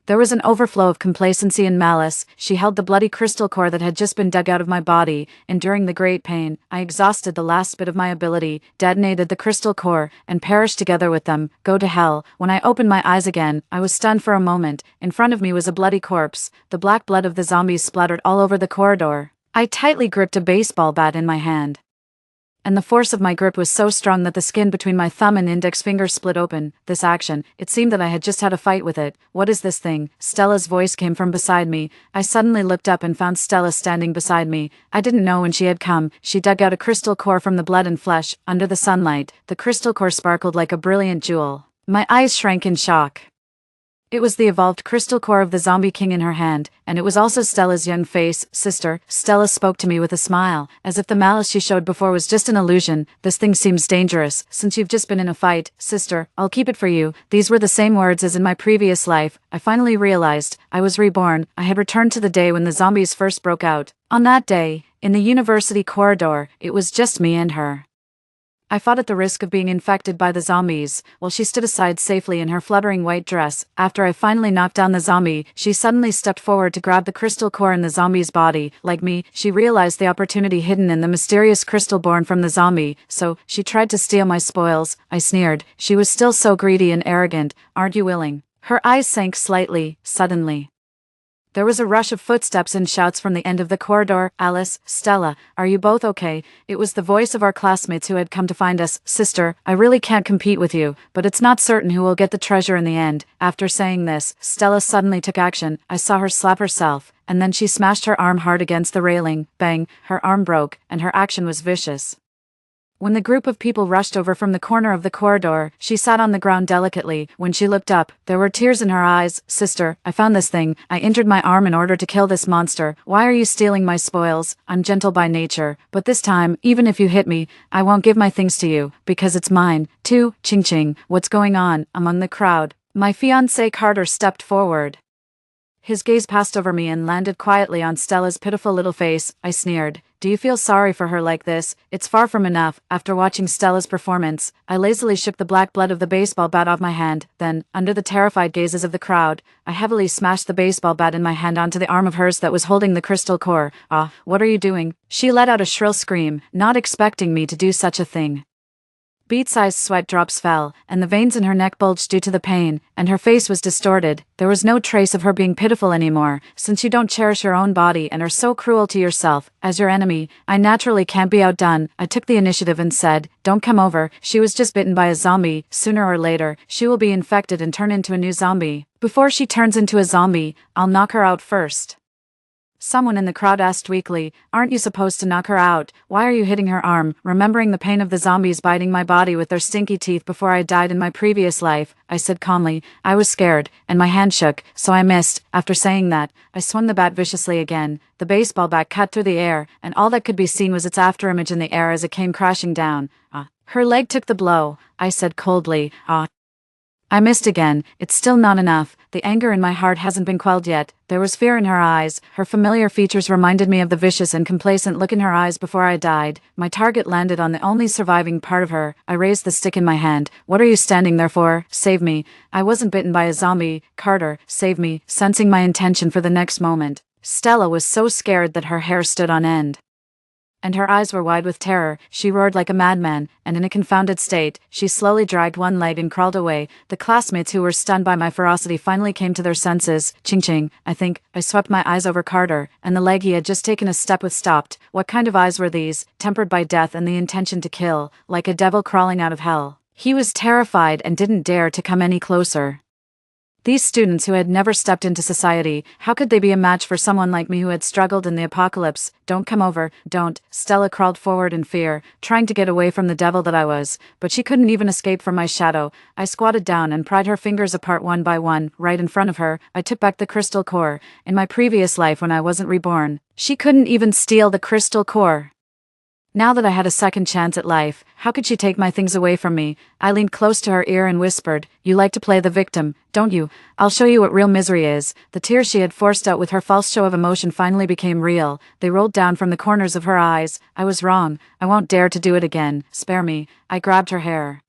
There was an overflow of complacency and malice. She held the bloody crystal core that had just been dug out of my body. Enduring the great pain, I exhausted the last bit of my ability, detonated the crystal core, and perished together with them. Go to hell. When I opened my eyes again, I was stunned for a moment. In front of me was a bloody corpse. The black blood of the zombies splattered all over the corridor. I tightly gripped a baseball bat in my hand, and the force of my grip was so strong that the skin between my thumb and index finger split open. This action, it seemed that I had just had a fight with it. "What is this thing?" Stella's voice came from beside me. I suddenly looked up and found Stella standing beside me. I didn't know when she had come. She dug out a crystal core from the blood and flesh. Under the sunlight, the crystal core sparkled like a brilliant jewel. My eyes shrank in shock. It was the evolved crystal core of the zombie king in her hand, and it was also Stella's young face. "Sister," Stella spoke to me with a smile, as if the malice she showed before was just an illusion. "This thing seems dangerous, since you've just been in a fight." "Sister, I'll keep it for you." These were the same words as in my previous life. I finally realized I was reborn. I had returned to the day when the zombies first broke out. On that day, in the university corridor, it was just me and her. I fought at the risk of being infected by the zombies, while she stood aside safely in her fluttering white dress. After I finally knocked down the zombie, she suddenly stepped forward to grab the crystal core in the zombie's body. Like me, she realized the opportunity hidden in the mysterious crystal born from the zombie, so she tried to steal my spoils. I sneered. She was still so greedy and arrogant. "Aren't you willing?" Her eyes sank slightly, suddenly. There was a rush of footsteps and shouts from the end of the corridor. Alice, Stella, are you both okay? It was the voice of our classmates who had come to find us. Sister, I really can't compete with you, but it's not certain who will get the treasure in the end. After saying this, Stella suddenly took action. I saw her slap herself, and then she smashed her arm hard against the railing. Bang, her arm broke, and her action was vicious. When the group of people rushed over from the corner of the corridor, she sat on the ground delicately. When she looked up, there were tears in her eyes. Sister, I found this thing. I injured my arm in order to kill this monster. Why are you stealing my spoils? I'm gentle by nature, but this time, even if you hit me, I won't give my things to you, because it's mine, too. Ching ching, what's going on? Among the crowd, my fiancé Carter stepped forward. His gaze passed over me and landed quietly on Stella's pitiful little face. I sneered. Do you feel sorry for her like this? It's far from enough. After watching Stella's performance, I lazily shook the black blood of the baseball bat off my hand. Then, under the terrified gazes of the crowd, I heavily smashed the baseball bat in my hand onto the arm of hers that was holding the crystal core. Ah, what are you doing? She let out a shrill scream, not expecting me to do such a thing. Beet-sized sweat drops fell, and the veins in her neck bulged due to the pain, and her face was distorted. There was no trace of her being pitiful anymore. Since you don't cherish your own body and are so cruel to yourself, as your enemy, I naturally can't be outdone. I took the initiative and said, don't come over, she was just bitten by a zombie. Sooner or later, she will be infected and turn into a new zombie. Before she turns into a zombie, I'll knock her out first. Someone in the crowd asked weakly, aren't you supposed to knock her out? Why are you hitting her arm? Remembering the pain of the zombies biting my body with their stinky teeth before I died in my previous life, I said calmly, I was scared, and my hand shook, so I missed. After saying that, I swung the bat viciously again. The baseball bat cut through the air, and all that could be seen was its afterimage in the air as it came crashing down. Her leg took the blow, I said coldly. I missed again. It's still not enough. The anger in my heart hasn't been quelled yet. There was fear in her eyes. Her familiar features reminded me of the vicious and complacent look in her eyes before I died. My target landed on the only surviving part of her. I raised the stick in my hand. What are you standing there for? Save me. I wasn't bitten by a zombie. Carter, save me. Sensing my intention for the next moment, Stella was so scared that her hair stood on end, and her eyes were wide with terror. She roared like a madman, and in a confounded state, she slowly dragged one leg and crawled away. The classmates who were stunned by my ferocity finally came to their senses. Ching ching, I think. I swept my eyes over Carter, and the leg he had just taken a step with stopped. What kind of eyes were these? Tempered by death and the intention to kill, like a devil crawling out of hell. He was terrified and didn't dare to come any closer. These students who had never stepped into society, how could they be a match for someone like me who had struggled in the apocalypse? Don't come over, don't. Stella crawled forward in fear, trying to get away from the devil that I was, but she couldn't even escape from my shadow. I squatted down and pried her fingers apart one by one. Right in front of her, I took back the crystal core. In my previous life when I wasn't reborn, she couldn't even steal the crystal core. Now that I had a second chance at life, how could she take my things away from me? I leaned close to her ear and whispered, you like to play the victim, don't you? I'll show you what real misery is. The tears she had forced out with her false show of emotion finally became real. They rolled down from the corners of her eyes. I was wrong. I won't dare to do it again. Spare me. I grabbed her hair.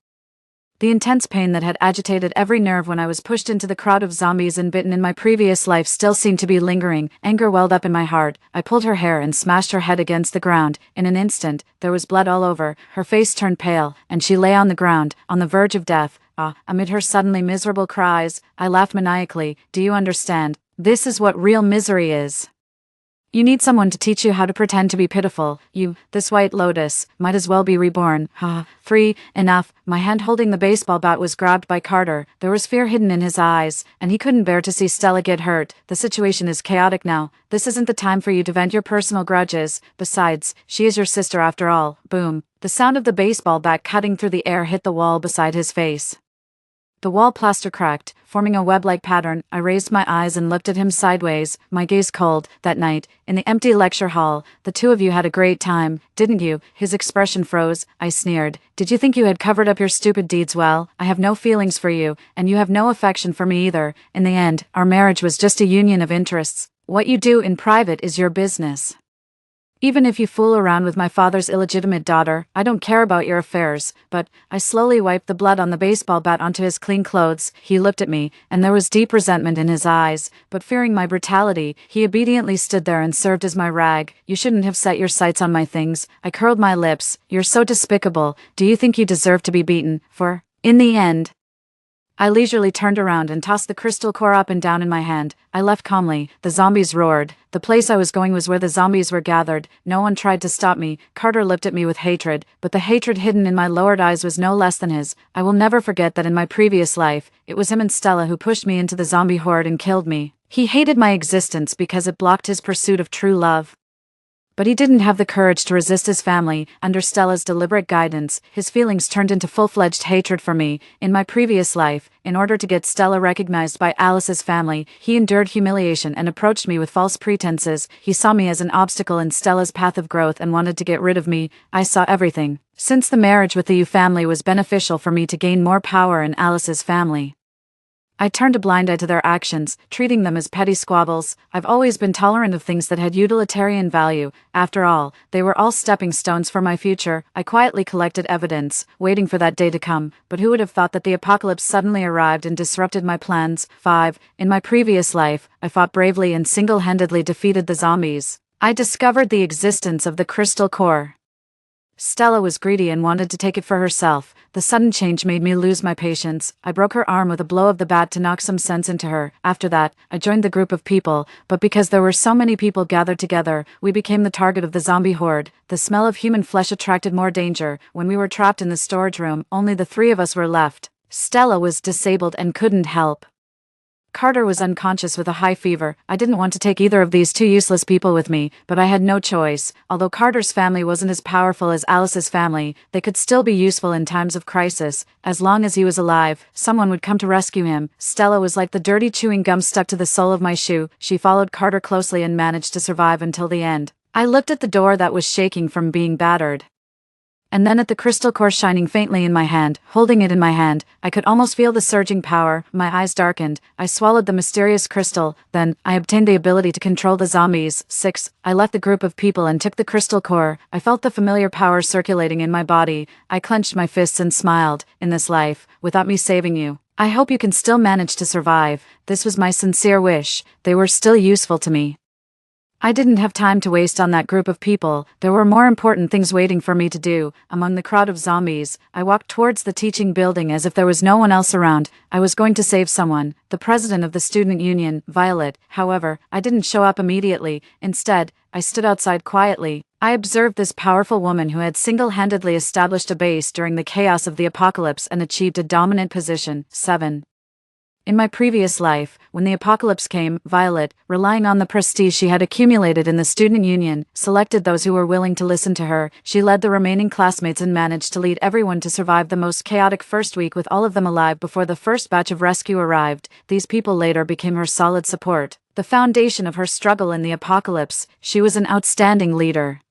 The intense pain that had agitated every nerve when I was pushed into the crowd of zombies and bitten in my previous life still seemed to be lingering. Anger welled up in my heart. I pulled her hair and smashed her head against the ground. In an instant, there was blood all over. Her face turned pale, and she lay on the ground, on the verge of death. Amid her suddenly miserable cries, I laughed maniacally. Do you understand? This is what real misery is. You need someone to teach you how to pretend to be pitiful. You, this white lotus, might as well be reborn. 3, enough. My hand holding the baseball bat was grabbed by Carter. There was fear hidden in his eyes, and he couldn't bear to see Stella get hurt. The situation is chaotic now. This isn't the time for you to vent your personal grudges. Besides, she is your sister after all. Boom. The sound of the baseball bat cutting through the air hit the wall beside his face. The wall plaster cracked, forming a web-like pattern. I raised my eyes and looked at him sideways, my gaze cold. That night, in the empty lecture hall, the two of you had a great time, didn't you? His expression froze. I sneered. Did you think you had covered up your stupid deeds well? I have no feelings for you, and you have no affection for me either. In the end, our marriage was just a union of interests. What you do in private is your business. Even if you fool around with my father's illegitimate daughter, I don't care about your affairs. But I slowly wiped the blood on the baseball bat onto his clean clothes. He looked at me, and there was deep resentment in his eyes. But fearing my brutality, he obediently stood there and served as my rag. You shouldn't have set your sights on my things. I curled my lips. You're so despicable. Do you think you deserve to be beaten? In the end, I leisurely turned around and tossed the crystal core up and down in my hand. I left calmly. The zombies roared. The place I was going was where the zombies were gathered. No one tried to stop me. Carter looked at me with hatred, but the hatred hidden in my lowered eyes was no less than his. I will never forget that in my previous life, it was him and Stella who pushed me into the zombie horde and killed me. He hated my existence because it blocked his pursuit of true love. But he didn't have the courage to resist his family. Under Stella's deliberate guidance, his feelings turned into full-fledged hatred for me. In my previous life, in order to get Stella recognized by Alice's family, he endured humiliation and approached me with false pretenses. He saw me as an obstacle in Stella's path of growth and wanted to get rid of me. I saw everything. Since the marriage with the Yu family was beneficial for me to gain more power in Alice's family, I turned a blind eye to their actions, treating them as petty squabbles. I've always been tolerant of things that had utilitarian value. After all, they were all stepping stones for my future. I quietly collected evidence, waiting for that day to come, but who would have thought that the apocalypse suddenly arrived and disrupted my plans? 5. In my previous life, I fought bravely and single-handedly defeated the zombies. I discovered the existence of the crystal core. Stella was greedy and wanted to take it for herself. The sudden change made me lose my patience. I broke her arm with a blow of the bat to knock some sense into her. After that, I joined the group of people, but because there were so many people gathered together, we became the target of the zombie horde. The smell of human flesh attracted more danger. When we were trapped in the storage room, only the 3 of us were left. Stella was disabled and couldn't help. Carter was unconscious with a high fever. I didn't want to take either of these 2 useless people with me, but I had no choice. Although Carter's family wasn't as powerful as Alice's family, they could still be useful in times of crisis. As long as he was alive, someone would come to rescue him. Stella was like the dirty chewing gum stuck to the sole of my shoe. She followed Carter closely and managed to survive until the end. I looked at the door that was shaking from being battered, and then at the crystal core shining faintly in my hand. Holding it in my hand, I could almost feel the surging power. My eyes darkened. I swallowed the mysterious crystal. Then, I obtained the ability to control the zombies. 6. I left the group of people and took the crystal core. I felt the familiar power circulating in my body. I clenched my fists and smiled. In this life, without me saving you, I hope you can still manage to survive. This was my sincere wish. They were still useful to me. I didn't have time to waste on that group of people. There were more important things waiting for me to do. Among the crowd of zombies, I walked towards the teaching building as if there was no one else around. I was going to save someone, the president of the student union, Violet. However, I didn't show up immediately. Instead, I stood outside quietly. I observed this powerful woman who had single-handedly established a base during the chaos of the apocalypse and achieved a dominant position. 7. In my previous life, when the apocalypse came, Violet, relying on the prestige she had accumulated in the student union, selected those who were willing to listen to her. She led the remaining classmates and managed to lead everyone to survive the most chaotic first week with all of them alive before the first batch of rescue arrived. These people later became her solid support, the foundation of her struggle in the apocalypse. She was an outstanding leader.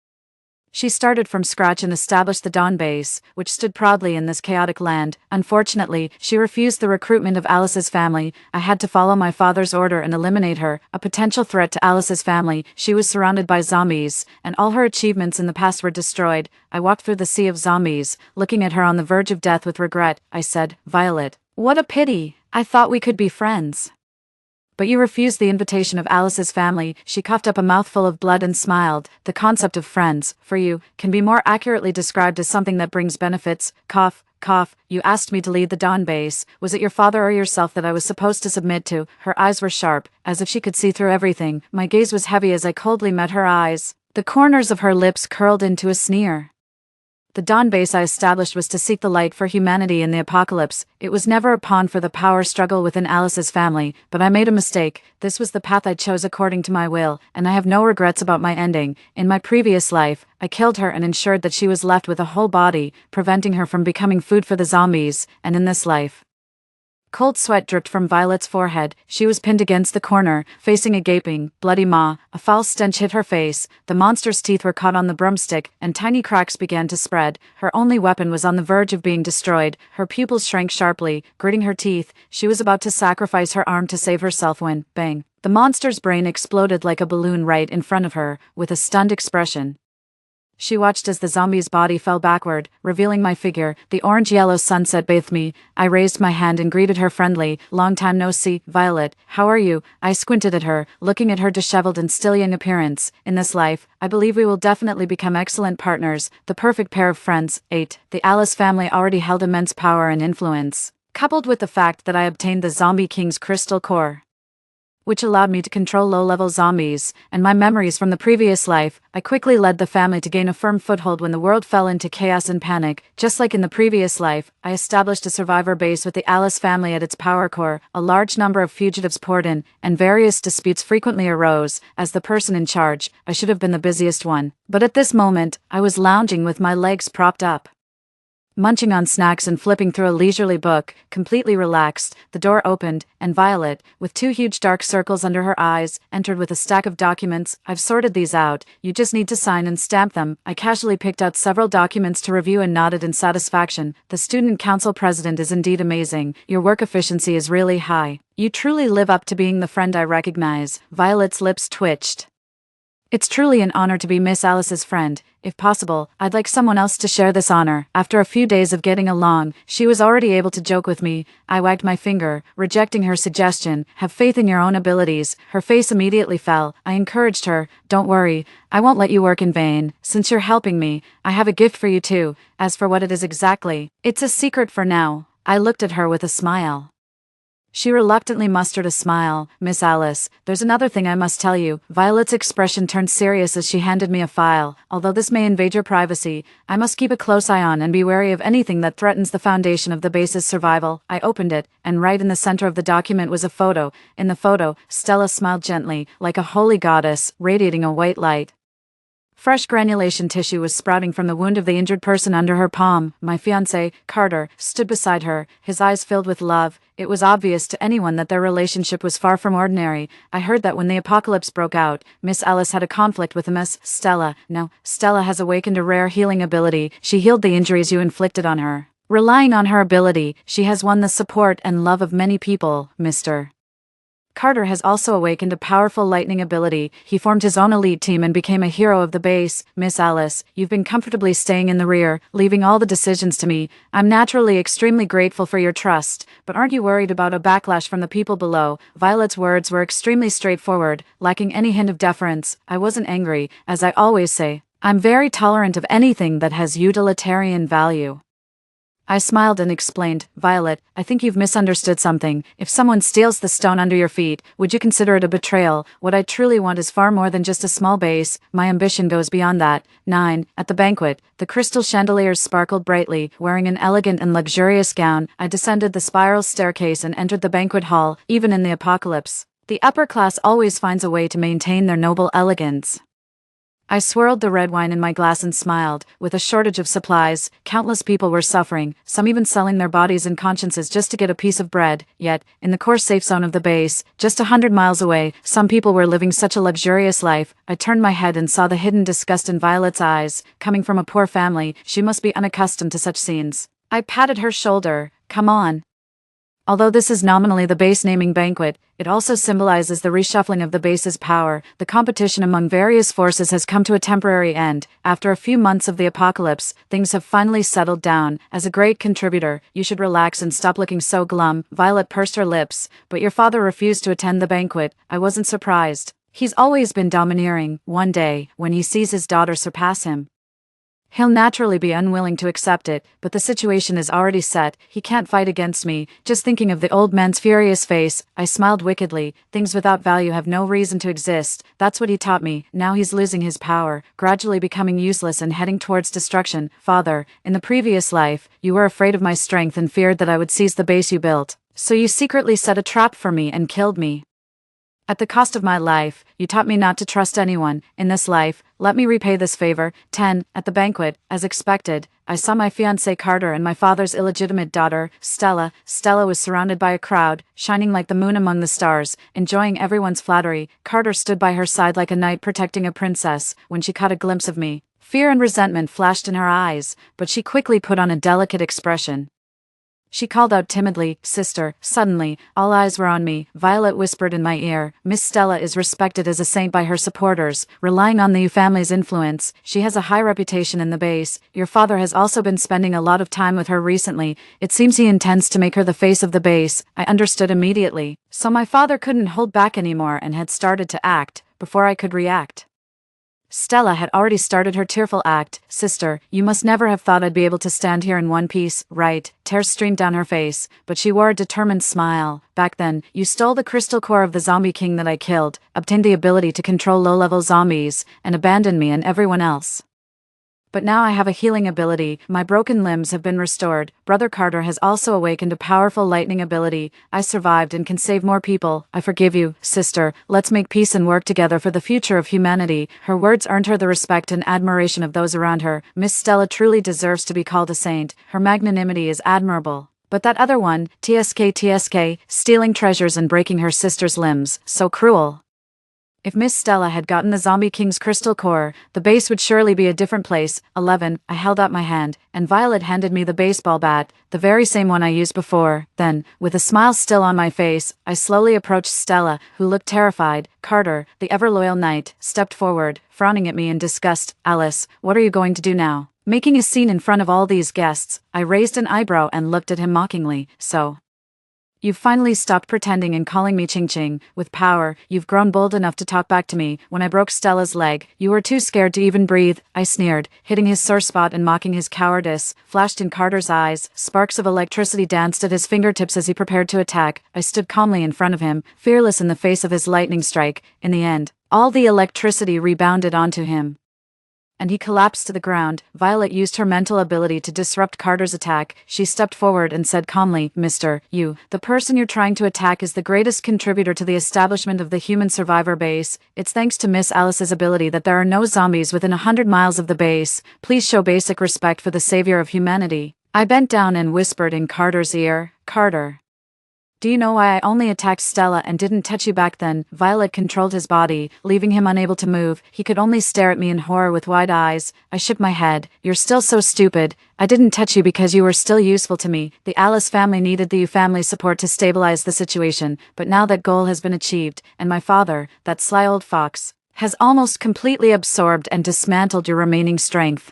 She started from scratch and established the Dawn base, which stood proudly in this chaotic land. Unfortunately, she refused the recruitment of Alice's family. I had to follow my father's order and eliminate her, a potential threat to Alice's family. She was surrounded by zombies, and all her achievements in the past were destroyed. I walked through the sea of zombies, looking at her on the verge of death with regret. I said, "Violet, what a pity. I thought we could be friends. But you refused the invitation of Alice's family." She coughed up a mouthful of blood and smiled. "The concept of friends, for you, can be more accurately described as something that brings benefits." Cough, cough. "You asked me to lead the Dawn base. Was it your father or yourself that I was supposed to submit to?" Her eyes were sharp, as if she could see through everything. My gaze was heavy as I coldly met her eyes. The corners of her lips curled into a sneer. The Dawn base I established was to seek the light for humanity in the apocalypse. It was never a pawn for the power struggle within Alice's family, but I made a mistake. This was the path I chose according to my will, and I have no regrets about my ending. In my previous life, I killed her and ensured that she was left with a whole body, preventing her from becoming food for the zombies, and in this life. Cold sweat dripped from Violet's forehead. She was pinned against the corner, facing a gaping, bloody maw. A foul stench hit her face. The monster's teeth were caught on the broomstick, and tiny cracks began to spread. Her only weapon was on the verge of being destroyed. Her pupils shrank sharply, gritting her teeth. She was about to sacrifice her arm to save herself when, bang, the monster's brain exploded like a balloon right in front of her, with a stunned expression. She watched as the zombie's body fell backward, revealing my figure. The orange-yellow sunset bathed me. I raised my hand and greeted her friendly. "Long time no see, Violet. How are you?" I squinted at her, looking at her disheveled and still young appearance. "In this life, I believe we will definitely become excellent partners, the perfect pair of friends." 8. The Alice family already held immense power and influence. coupled with the fact that I obtained the Zombie King's crystal core, which allowed me to control low-level zombies, and my memories from the previous life, I quickly led the family to gain a firm foothold when the world fell into chaos and panic. Just like in the previous life, I established a survivor base with the Alice family at its power core. A large number of fugitives poured in, and various disputes frequently arose. As the person in charge, I should have been the busiest one. But at this moment, I was lounging with my legs propped up, munching on snacks and flipping through a leisurely book, completely relaxed. The door opened, and Violet, with two huge dark circles under her eyes, entered with a stack of documents. "I've sorted these out. You just need to sign and stamp them." I casually picked out several documents to review and nodded in satisfaction. "The student council president is indeed amazing. Your work efficiency is really high. You truly live up to being the friend I recognize." Violet's lips twitched. "It's truly an honor to be Miss Alice's friend. If possible, I'd like someone else to share this honor." After a few days of getting along, she was already able to joke with me. I wagged my finger, rejecting her suggestion. "Have faith in your own abilities." Her face immediately fell. I encouraged her. "Don't worry, I won't let you work in vain. Since you're helping me, I have a gift for you too. As for what it is exactly, it's a secret for now." I looked at her with a smile. She reluctantly mustered a smile. "Miss Alice, there's another thing I must tell you." Violet's expression turned serious as she handed me a file. "Although this may invade your privacy, I must keep a close eye on and be wary of anything that threatens the foundation of the base's survival." I opened it, and right in the center of the document was a photo. In the photo, Stella smiled gently, like a holy goddess, radiating a white light. Fresh granulation tissue was sprouting from the wound of the injured person under her palm. My fiancé, Carter, stood beside her, his eyes filled with love. It was obvious to anyone that their relationship was far from ordinary. I heard that when the apocalypse broke out, Miss Alice had a conflict with Miss Stella. Now, Stella has awakened a rare healing ability. She healed the injuries you inflicted on her. Relying on her ability, she has won the support and love of many people, Mr. Carter has also awakened a powerful lightning ability. He formed his own elite team and became a hero of the base. Miss Alice, you've been comfortably staying in the rear, leaving all the decisions to me. I'm naturally extremely grateful for your trust, but aren't you worried about a backlash from the people below?" Violet's words were extremely straightforward, lacking any hint of deference. I wasn't angry. As I always say, I'm very tolerant of anything that has utilitarian value. I smiled and explained, "Violet, I think you've misunderstood something. If someone steals the stone under your feet, would you consider it a betrayal? What I truly want is far more than just a small base. My ambition goes beyond that." 9. At the banquet, the crystal chandeliers sparkled brightly. Wearing an elegant and luxurious gown, I descended the spiral staircase and entered the banquet hall. Even in the apocalypse, the upper class always finds a way to maintain their noble elegance. I swirled the red wine in my glass and smiled. With a shortage of supplies, countless people were suffering, some even selling their bodies and consciences just to get a piece of bread. Yet, in the core safe zone of the base, just 100 miles away, some people were living such a luxurious life. I turned my head and saw the hidden disgust in Violet's eyes. Coming from a poor family, she must be unaccustomed to such scenes. I patted her shoulder. "Come on." Although this is nominally the base naming banquet, it also symbolizes the reshuffling of the base's power. The competition among various forces has come to a temporary end. After a few months of the apocalypse, things have finally settled down. As a great contributor, you should relax and stop looking so glum. Violet pursed her lips. "But your father refused to attend the banquet." I wasn't surprised. He's always been domineering. One day, when he sees his daughter surpass him, he'll naturally be unwilling to accept it, but the situation is already set. He can't fight against me. Just thinking of the old man's furious face, I smiled wickedly. Things without value have no reason to exist. That's what he taught me. Now he's losing his power, gradually becoming useless and heading towards destruction. "Father, in the previous life, you were afraid of my strength and feared that I would seize the base you built. So you secretly set a trap for me and killed me. At the cost of my life, you taught me not to trust anyone. In this life, let me repay this favor." 10. At the banquet, as expected, I saw my fiancé Carter and my father's illegitimate daughter, Stella. Stella was surrounded by a crowd, shining like the moon among the stars, enjoying everyone's flattery. Carter stood by her side like a knight protecting a princess. When she caught a glimpse of me, fear and resentment flashed in her eyes, but she quickly put on a delicate expression. She called out timidly, "Sister." Suddenly, all eyes were on me. Violet whispered in my ear, "Miss Stella is respected as a saint by her supporters, relying on the Yu family's influence. She has a high reputation in the base. Your father has also been spending a lot of time with her recently. It seems he intends to make her the face of the base." I understood immediately. So my father couldn't hold back anymore and had started to act, before I could react. Stella had already started her tearful act. Sister, you must never have thought I'd be able to stand here in one piece, right? Tears streamed down her face, but she wore a determined smile. Back then, you stole the crystal core of the zombie king that I killed, obtained the ability to control low-level zombies, and abandoned me and everyone else. But now I have a healing ability, my broken limbs have been restored. Brother Carter has also awakened a powerful lightning ability. I survived and can save more people. I forgive you, sister. Let's make peace and work together for the future of humanity. Her words earned her the respect and admiration of those around her. Miss Stella truly deserves to be called a saint. Her magnanimity is admirable. But that other one, TSK, stealing treasures and breaking her sister's limbs, so cruel. If Miss Stella had gotten the Zombie King's crystal core, the base would surely be a different place. 11. I held out my hand, and Violet handed me the baseball bat, the very same one I used before. Then, with a smile still on my face, I slowly approached Stella, who looked terrified. Carter, the ever-loyal knight, stepped forward, frowning at me in disgust. Alice, what are you going to do now? Making a scene in front of all these guests, I raised an eyebrow and looked at him mockingly. So, you've finally stopped pretending and calling me Ching Ching. With power, you've grown bold enough to talk back to me. When I broke Stella's leg, you were too scared to even breathe. I sneered, hitting his sore spot and mocking his cowardice. Flashed in Carter's eyes, sparks of electricity danced at his fingertips as he prepared to attack. I stood calmly in front of him, fearless in the face of his lightning strike. In the end, all the electricity rebounded onto him, and he collapsed to the ground. Violet used her mental ability to disrupt Carter's attack. She stepped forward and said calmly, Mister, the person you're trying to attack is the greatest contributor to the establishment of the human survivor base. It's thanks to Miss Alice's ability that there are no zombies within 100 miles of the base. Please show basic respect for the savior of humanity. I bent down and whispered in Carter's ear, Carter, do you know why I only attacked Stella and didn't touch you back then? Violet controlled his body, leaving him unable to move. He could only stare at me in horror with wide eyes. I shook my head. You're still so stupid. I didn't touch you because you were still useful to me. The Alice family needed the family's support to stabilize the situation, but now that goal has been achieved, and my father, that sly old fox, has almost completely absorbed and dismantled your remaining strength.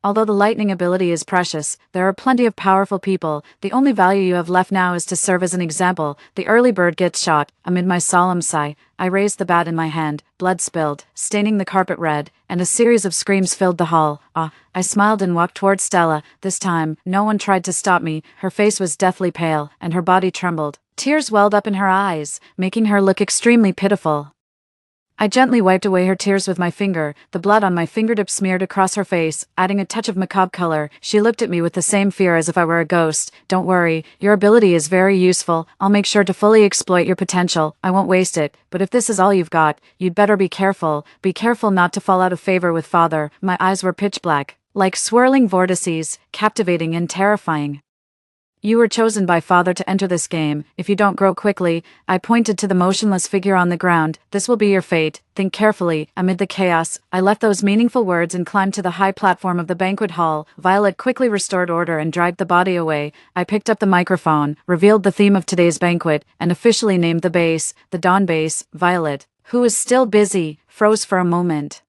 Although the lightning ability is precious, there are plenty of powerful people. The only value you have left now is to serve as an example. The early bird gets shot. Amid my solemn sigh, I raised the bat in my hand. Blood spilled, staining the carpet red, and a series of screams filled the hall. I smiled and walked toward Stella. This time, no one tried to stop me. Her face was deathly pale, and her body trembled. Tears welled up in her eyes, making her look extremely pitiful. I gently wiped away her tears with my finger. The blood on my fingertip smeared across her face, adding a touch of macabre color. She looked at me with the same fear as if I were a ghost. Don't worry, your ability is very useful. I'll make sure to fully exploit your potential. I won't waste it. But if this is all you've got, you'd better be careful. Be careful not to fall out of favor with Father. My eyes were pitch black, like swirling vortices, captivating and terrifying. You were chosen by Father to enter this game. If you don't grow quickly, I pointed to the motionless figure on the ground, this will be your fate. Think carefully. Amid the chaos, I left those meaningful words and climbed to the high platform of the banquet hall. Violet quickly restored order and dragged the body away. I picked up the microphone, revealed the theme of today's banquet, and officially named the base, the Dawn Base. Violet, who was still busy, froze for a moment.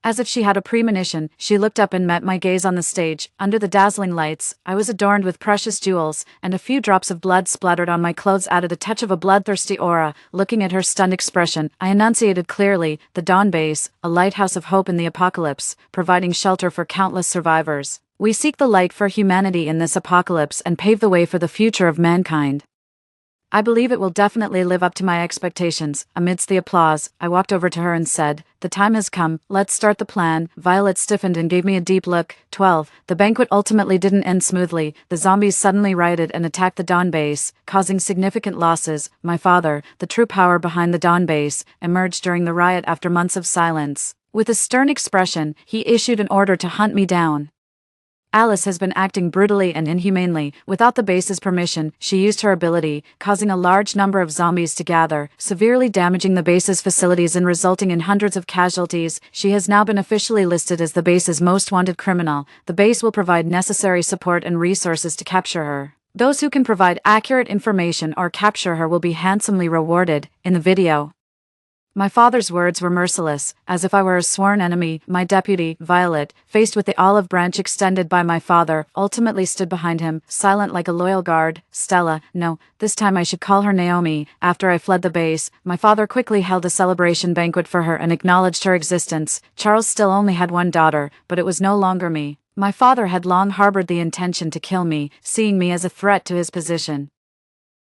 As if she had a premonition, she looked up and met my gaze on the stage. Under the dazzling lights, I was adorned with precious jewels, and a few drops of blood splattered on my clothes added a touch of a bloodthirsty aura. Looking at her stunned expression, I enunciated clearly, the Dawn Base, a lighthouse of hope in the apocalypse, providing shelter for countless survivors. We seek the light for humanity in this apocalypse and pave the way for the future of mankind. I believe it will definitely live up to my expectations. Amidst the applause, I walked over to her and said, the time has come, let's start the plan. Violet stiffened and gave me a deep look. 12. The banquet ultimately didn't end smoothly. The zombies suddenly rioted and attacked the Dawn Base, causing significant losses. My father, the true power behind the Dawn Base, emerged during the riot after months of silence. With a stern expression, he issued an order to hunt me down. Alice has been acting brutally and inhumanely. Without the base's permission, she used her ability, causing a large number of zombies to gather, severely damaging the base's facilities and resulting in hundreds of casualties. She has now been officially listed as the base's most wanted criminal. The base will provide necessary support and resources to capture her. Those who can provide accurate information or capture her will be handsomely rewarded. In the video, My father's words were merciless, as if I were a sworn enemy. My deputy, Violet, faced with the olive branch extended by my father, ultimately stood behind him, silent like a loyal guard. Stella, no, this time I should call her Naomi. After I fled the base, my father quickly held a celebration banquet for her and acknowledged her existence. Charles still only had one daughter, but it was no longer me. My father had long harbored the intention to kill me, seeing me as a threat to his position.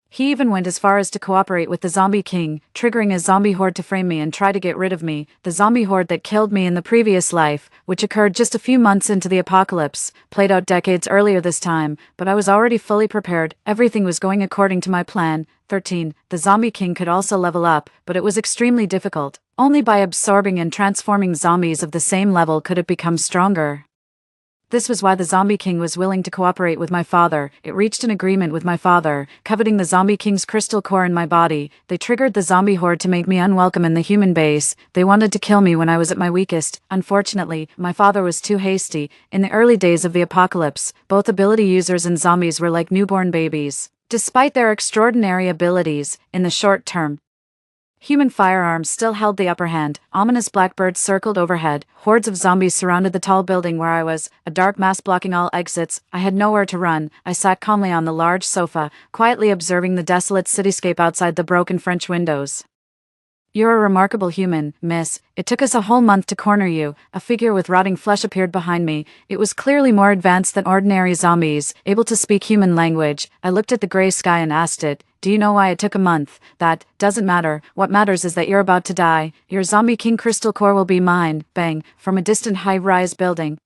He even went as far as to cooperate with the Zombie King, triggering a zombie horde to frame me and try to get rid of me, the zombie horde that killed me in the previous life, which occurred just a few months into the apocalypse, played out decades earlier this time, but I was already fully prepared. Everything was going according to my plan. 13. The Zombie King could also level up, but it was extremely difficult. Only by absorbing and transforming zombies of the same level could it become stronger. This was why the Zombie King was willing to cooperate with my father. It reached an agreement with my father, coveting the Zombie King's crystal core in my body. They triggered the zombie horde to make me unwelcome in the human base. They wanted to kill me when I was at my weakest. Unfortunately, my father was too hasty. In the early days of the apocalypse, both ability users and zombies were like newborn babies. Despite their extraordinary abilities, in the short term, human firearms still held the upper hand. Ominous blackbirds circled overhead. Hordes of zombies surrounded the tall building where I was, a dark mass blocking all exits. I had nowhere to run. I sat calmly on the large sofa, quietly observing the desolate cityscape outside the broken French windows. You're a remarkable human, miss. It took us a whole month to corner you. A figure with rotting flesh appeared behind me. It was clearly more advanced than ordinary zombies, able to speak human language. I looked at the gray sky and asked it, "Do you know why it took a month?" "That doesn't matter. What matters is that you're about to die. Your Zombie King crystal core will be mine." Bang, from a distant high-rise building.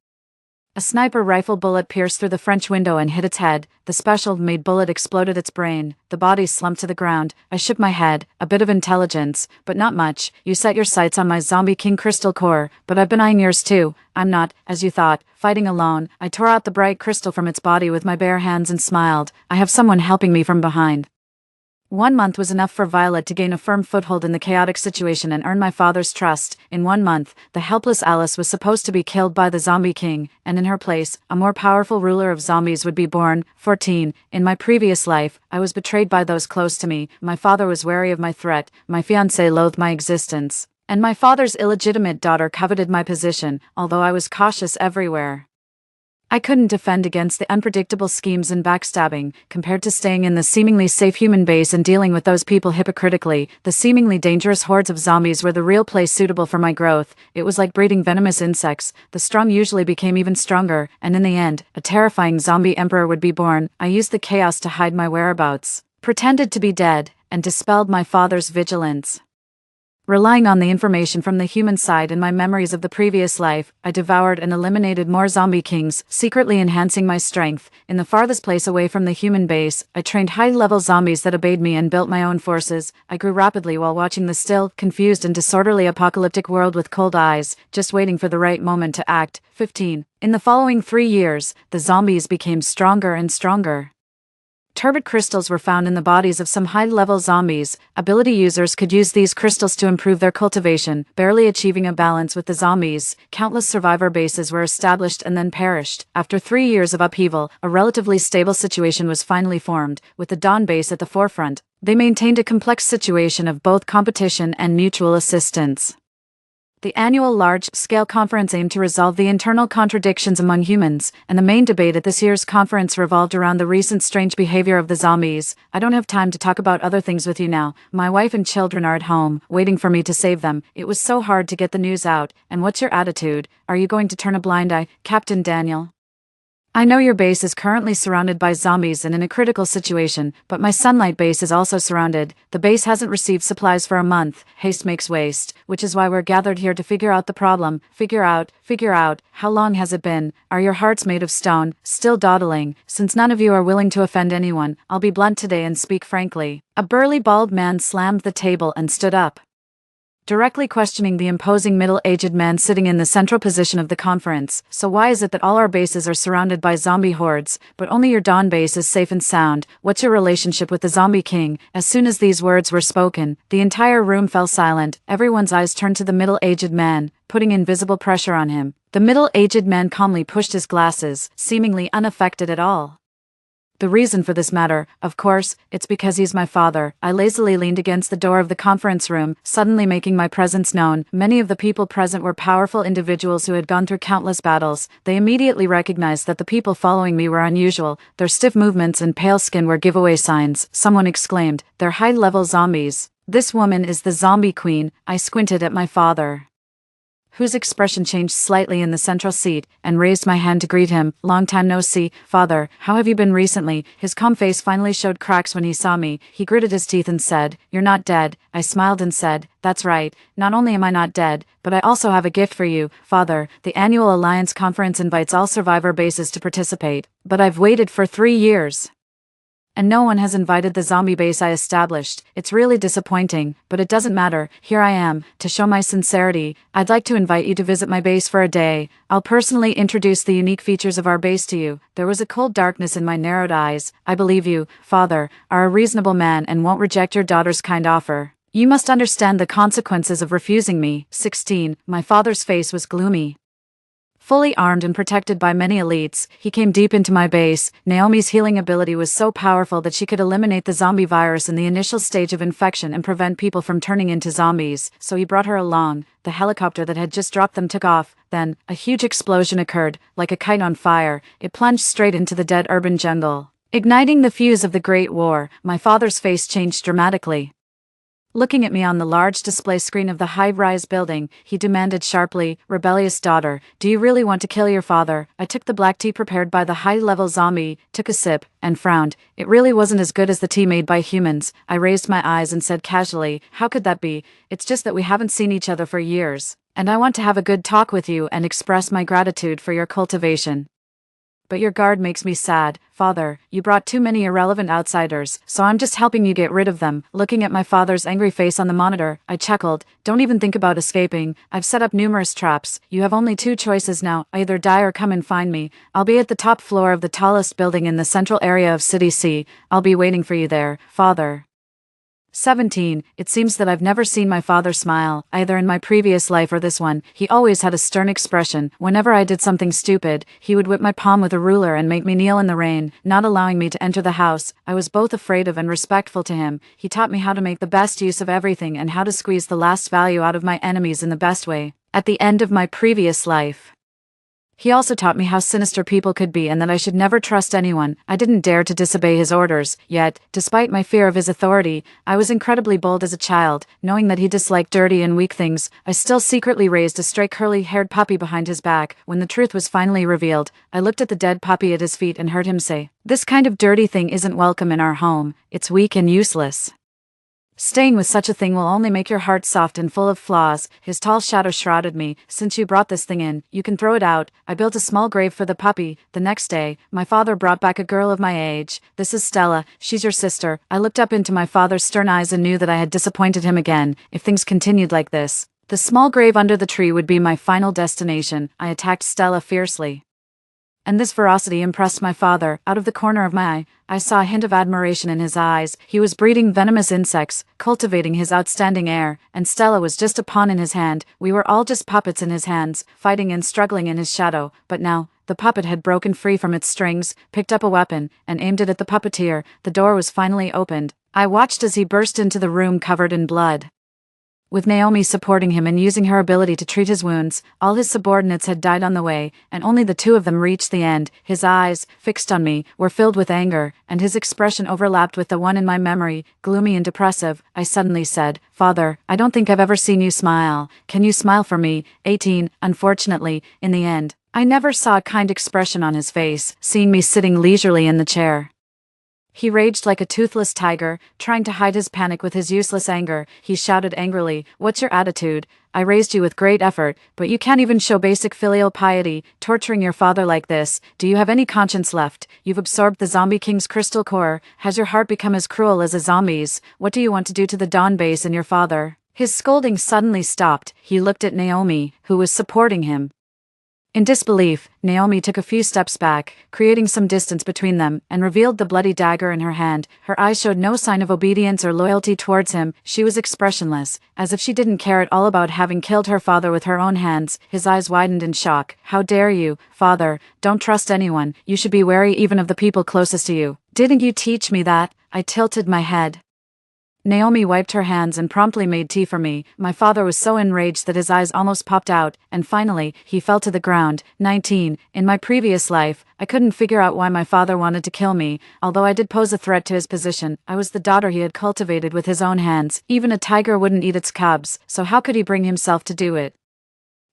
A sniper rifle bullet pierced through the French window and hit its head. The special-made bullet exploded its brain. The body slumped to the ground. I shook my head. A bit of intelligence, but not much. You set your sights on my Zombie King crystal core, but I've been eyeing yours too. I'm not, as you thought, fighting alone. I tore out the bright crystal from its body with my bare hands and smiled. I have someone helping me from behind. 1 month was enough for Violet to gain a firm foothold in the chaotic situation and earn my father's trust. In 1 month, the helpless Alice was supposed to be killed by the Zombie King, and in her place, a more powerful ruler of zombies would be born. 14. In my previous life, I was betrayed by those close to me. My father was wary of my threat, my fiancé loathed my existence, and my father's illegitimate daughter coveted my position, although I was cautious everywhere. I couldn't defend against the unpredictable schemes and backstabbing, compared to staying in the seemingly safe human base and dealing with those people hypocritically. The seemingly dangerous hordes of zombies were the real place suitable for my growth. It was like breeding venomous insects. The strong usually became even stronger, and in the end, a terrifying zombie emperor would be born. I used the chaos to hide my whereabouts, pretended to be dead, and dispelled my father's vigilance. Relying on the information from the human side and my memories of the previous life, I devoured and eliminated more zombie kings, secretly enhancing my strength. In the farthest place away from the human base, I trained high-level zombies that obeyed me and built my own forces. I grew rapidly while watching the still, confused and disorderly apocalyptic world with cold eyes, just waiting for the right moment to act. 15. In the following 3 years, the zombies became stronger and stronger. Turbid crystals were found in the bodies of some high-level zombies. Ability users could use these crystals to improve their cultivation, barely achieving a balance with the zombies. Countless survivor bases were established and then perished. After 3 years of upheaval, a relatively stable situation was finally formed, with the Dawn base at the forefront. They maintained a complex situation of both competition and mutual assistance. The annual large-scale conference aimed to resolve the internal contradictions among humans, and the main debate at this year's conference revolved around the recent strange behavior of the zombies. I don't have time to talk about other things with you now. My wife and children are at home, waiting for me to save them. It was so hard to get the news out. And what's your attitude? Are you going to turn a blind eye, Captain Daniel? I know your base is currently surrounded by zombies and in a critical situation, but my Sunlight base is also surrounded. The base hasn't received supplies for a month. Haste makes waste, which is why we're gathered here to figure out the problem. Figure out. How long has it been? Are your hearts made of stone? Still dawdling? Since none of you are willing to offend anyone, I'll be blunt today and speak frankly. A burly bald man slammed the table and stood up, directly questioning the imposing middle-aged man sitting in the central position of the conference. So why is it that all our bases are surrounded by zombie hordes, but only your Dawn base is safe and sound? What's your relationship with the Zombie King? As soon as these words were spoken, the entire room fell silent. Everyone's eyes turned to the middle-aged man, putting invisible pressure on him. The middle-aged man calmly pushed his glasses, seemingly unaffected at all. The reason for this matter, of course, it's because he's my father. I lazily leaned against the door of the conference room, suddenly making my presence known. Many of the people present were powerful individuals who had gone through countless battles. They immediately recognized that the people following me were unusual. Their stiff movements and pale skin were giveaway signs. Someone exclaimed, "They're high-level zombies." "This woman is the zombie queen." I squinted at my father, whose expression changed slightly in the central seat, and raised my hand to greet him. "Long time no see, father. How have you been recently?" His calm face finally showed cracks when he saw me. He gritted his teeth and said, "You're not dead." I smiled and said, "That's right. Not only am I not dead, but I also have a gift for you, father. The annual Alliance Conference invites all survivor bases to participate. But I've waited for 3 years, and no one has invited the zombie base I established. It's really disappointing, but it doesn't matter. Here I am. To show my sincerity, I'd like to invite you to visit my base for a day. I'll personally introduce the unique features of our base to you." There was a cold darkness in my narrowed eyes. "I believe you, father, are a reasonable man and won't reject your daughter's kind offer. You must understand the consequences of refusing me." 16. My father's face was gloomy. Fully armed and protected by many elites, he came deep into my base. Naomi's healing ability was so powerful that she could eliminate the zombie virus in the initial stage of infection and prevent people from turning into zombies, so he brought her along. The helicopter that had just dropped them took off. Then, a huge explosion occurred, like a kite on fire. It plunged straight into the dead urban jungle, igniting the fuse of the Great War. My father's face changed dramatically. Looking at me on the large display screen of the high-rise building, he demanded sharply, "Rebellious daughter, do you really want to kill your father?" I took the black tea prepared by the high-level zombie, took a sip, and frowned. It really wasn't as good as the tea made by humans. I raised my eyes and said casually, "How could that be? It's just that we haven't seen each other for years, and I want to have a good talk with you and express my gratitude for your cultivation. But your guard makes me sad. Father, you brought too many irrelevant outsiders, so I'm just helping you get rid of them." Looking at my father's angry face on the monitor, I chuckled. "Don't even think about escaping. I've set up numerous traps. You have only 2 choices now. Either die or come and find me. I'll be at the top floor of the tallest building in the central area of City C. I'll be waiting for you there, father." 17. It seems that I've never seen my father smile, either in my previous life or this one. He always had a stern expression. Whenever I did something stupid, he would whip my palm with a ruler and make me kneel in the rain, not allowing me to enter the house. I was both afraid of and respectful to him. He taught me how to make the best use of everything and how to squeeze the last value out of my enemies in the best way. At the end of my previous life, he also taught me how sinister people could be and that I should never trust anyone. I didn't dare to disobey his orders, yet, despite my fear of his authority, I was incredibly bold as a child. Knowing that he disliked dirty and weak things, I still secretly raised a stray curly-haired puppy behind his back. When the truth was finally revealed, I looked at the dead puppy at his feet and heard him say, "This kind of dirty thing isn't welcome in our home. It's weak and useless. Staying with such a thing will only make your heart soft and full of flaws." His tall shadow shrouded me. "Since you brought this thing in, you can throw it out." I built a small grave for the puppy. The next day, my father brought back a girl of my age. "This is Stella. She's your sister." I looked up into my father's stern eyes and knew that I had disappointed him again. If things continued like this, the small grave under the tree would be my final destination. I attacked Stella fiercely, and this ferocity impressed my father. Out of the corner of my eye, I saw a hint of admiration in his eyes. He was breeding venomous insects, cultivating his outstanding heir, and Stella was just a pawn in his hand. We were all just puppets in his hands, fighting and struggling in his shadow. But now, the puppet had broken free from its strings, picked up a weapon, and aimed it at the puppeteer. The door was finally opened. I watched as he burst into the room covered in blood. With Naomi supporting him and using her ability to treat his wounds, all his subordinates had died on the way, and only the 2 of them reached the end. His eyes, fixed on me, were filled with anger, and his expression overlapped with the one in my memory, gloomy and depressive. I suddenly said, "Father, I don't think I've ever seen you smile. Can you smile for me?" 18. Unfortunately, in the end, I never saw a kind expression on his face, seeing me sitting leisurely in the chair. He raged like a toothless tiger, trying to hide his panic with his useless anger. He shouted angrily, "What's your attitude? I raised you with great effort, but you can't even show basic filial piety, torturing your father like this. Do you have any conscience left? You've absorbed the Zombie King's crystal core. Has your heart become as cruel as a zombie's? What do you want to do to the Dawn base and your father?" His scolding suddenly stopped. He looked at Naomi, who was supporting him. In disbelief, Naomi took a few steps back, creating some distance between them, and revealed the bloody dagger in her hand. Her eyes showed no sign of obedience or loyalty towards him. She was expressionless, as if she didn't care at all about having killed her father with her own hands. His eyes widened in shock. "How dare you, father? Don't trust anyone. You should be wary even of the people closest to you." Didn't you teach me that? I tilted my head. Naomi wiped her hands and promptly made tea for me. My father was so enraged that his eyes almost popped out, and finally, he fell to the ground. 19. In my previous life, I couldn't figure out why my father wanted to kill me. Although I did pose a threat to his position, I was the daughter he had cultivated with his own hands. Even a tiger wouldn't eat its cubs, so how could he bring himself to do it?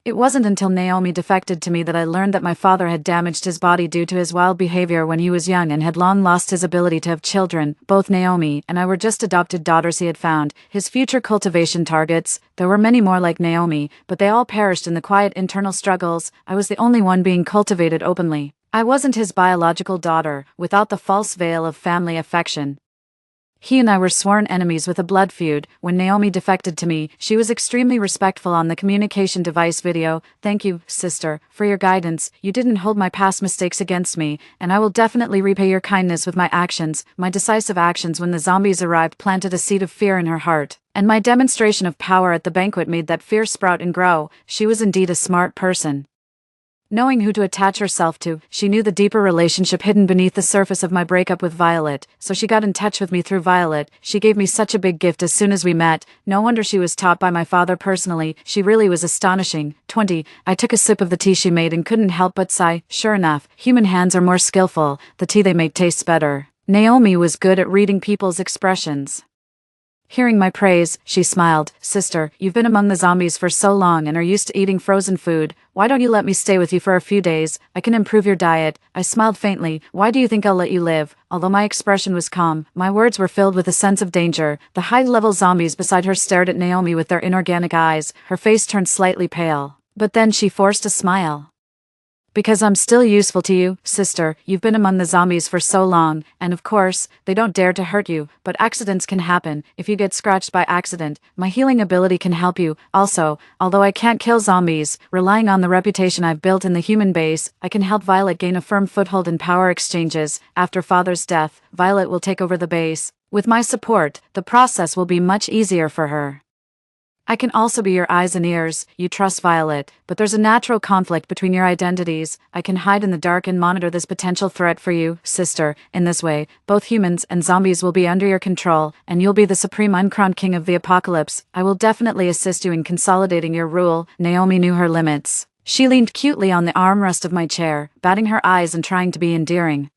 It wasn't until Naomi defected to me that I learned that my father had damaged his body due to his wild behavior when he was young and had long lost his ability to have children. Both Naomi and I were just adopted daughters he had found, his future cultivation targets. There were many more like Naomi, but they all perished in the quiet internal struggles. I was the only one being cultivated openly. I wasn't his biological daughter, without the false veil of family affection. He and I were sworn enemies with a blood feud. When Naomi defected to me, she was extremely respectful on the communication device video. Thank you, sister, for your guidance. You didn't hold my past mistakes against me, and I will definitely repay your kindness with my actions. My decisive actions when the zombies arrived planted a seed of fear in her heart, and my demonstration of power at the banquet made that fear sprout and grow. She was indeed a smart person. Knowing who to attach herself to, she knew the deeper relationship hidden beneath the surface of my breakup with Violet, so she got in touch with me through Violet. She gave me such a big gift as soon as we met. No wonder she was taught by my father personally. She really was astonishing. 20. I took a sip of the tea she made and couldn't help but sigh. Sure enough, human hands are more skillful. The tea they make tastes better. Naomi was good at reading people's expressions. Hearing my praise, she smiled. Sister, you've been among the zombies for so long and are used to eating frozen food. Why don't you let me stay with you for a few days? I can improve your diet. I smiled faintly. Why do you think I'll let you live? Although my expression was calm, my words were filled with a sense of danger. The high-level zombies beside her stared at Naomi with their inorganic eyes. Her face turned slightly pale. But then she forced a smile. Because I'm still useful to you, sister. You've been among the zombies for so long, and of course, they don't dare to hurt you, but accidents can happen. If you get scratched by accident, my healing ability can help you. Also, although I can't kill zombies, relying on the reputation I've built in the human base, I can help Violet gain a firm foothold in power exchanges. After Father's death, Violet will take over the base. With my support, the process will be much easier for her. I can also be your eyes and ears. You trust Violet, but there's a natural conflict between your identities. I can hide in the dark and monitor this potential threat for you, sister. In this way, both humans and zombies will be under your control, and you'll be the supreme uncrowned king of the apocalypse. I will definitely assist you in consolidating your rule. Naomi knew her limits. She leaned cutely on the armrest of my chair, batting her eyes and trying to be endearing.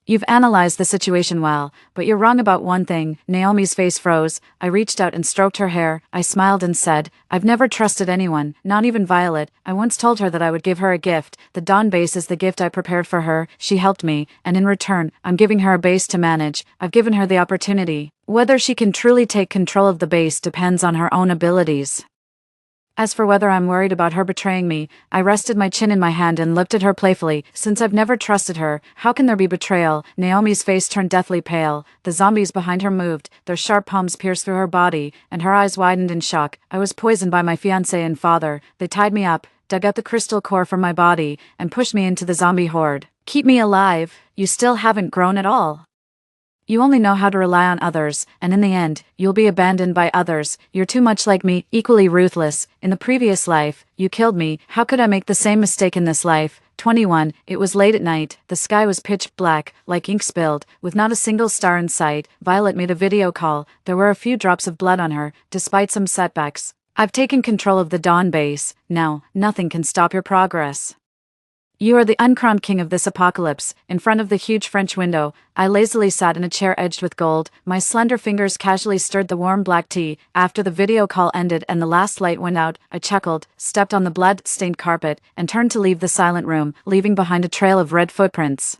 You've analyzed the situation well, but you're wrong about one thing. Naomi's face froze. I reached out and stroked her hair. I smiled and said, I've never trusted anyone, not even Violet. I once told her that I would give her a gift. The Dawn base is the gift I prepared for her. She helped me, and in return, I'm giving her a base to manage. I've given her the opportunity. Whether she can truly take control of the base depends on her own abilities. As for whether I'm worried about her betraying me, I rested my chin in my hand and looked at her playfully. Since I've never trusted her, how can there be betrayal? Naomi's face turned deathly pale. The zombies behind her moved, their sharp palms pierced through her body, and her eyes widened in shock. I was poisoned by my fiancé and father. They tied me up, dug out the crystal core from my body, and pushed me into the zombie horde. Keep me alive. You still haven't grown at all. You only know how to rely on others, and in the end, you'll be abandoned by others. You're too much like me, equally ruthless. In the previous life, you killed me. How could I make the same mistake in this life? 21. It was late at night. The sky was pitch black, like ink spilled, with not a single star in sight. Violet made a video call. There were a few drops of blood on her, despite some setbacks. I've taken control of the Dawn base. Now, nothing can stop your progress. You are the uncrowned king of this apocalypse. In front of the huge French window, I lazily sat in a chair edged with gold. My slender fingers casually stirred the warm black tea. After the video call ended and the last light went out, I chuckled, stepped on the blood-stained carpet, and turned to leave the silent room, leaving behind a trail of red footprints.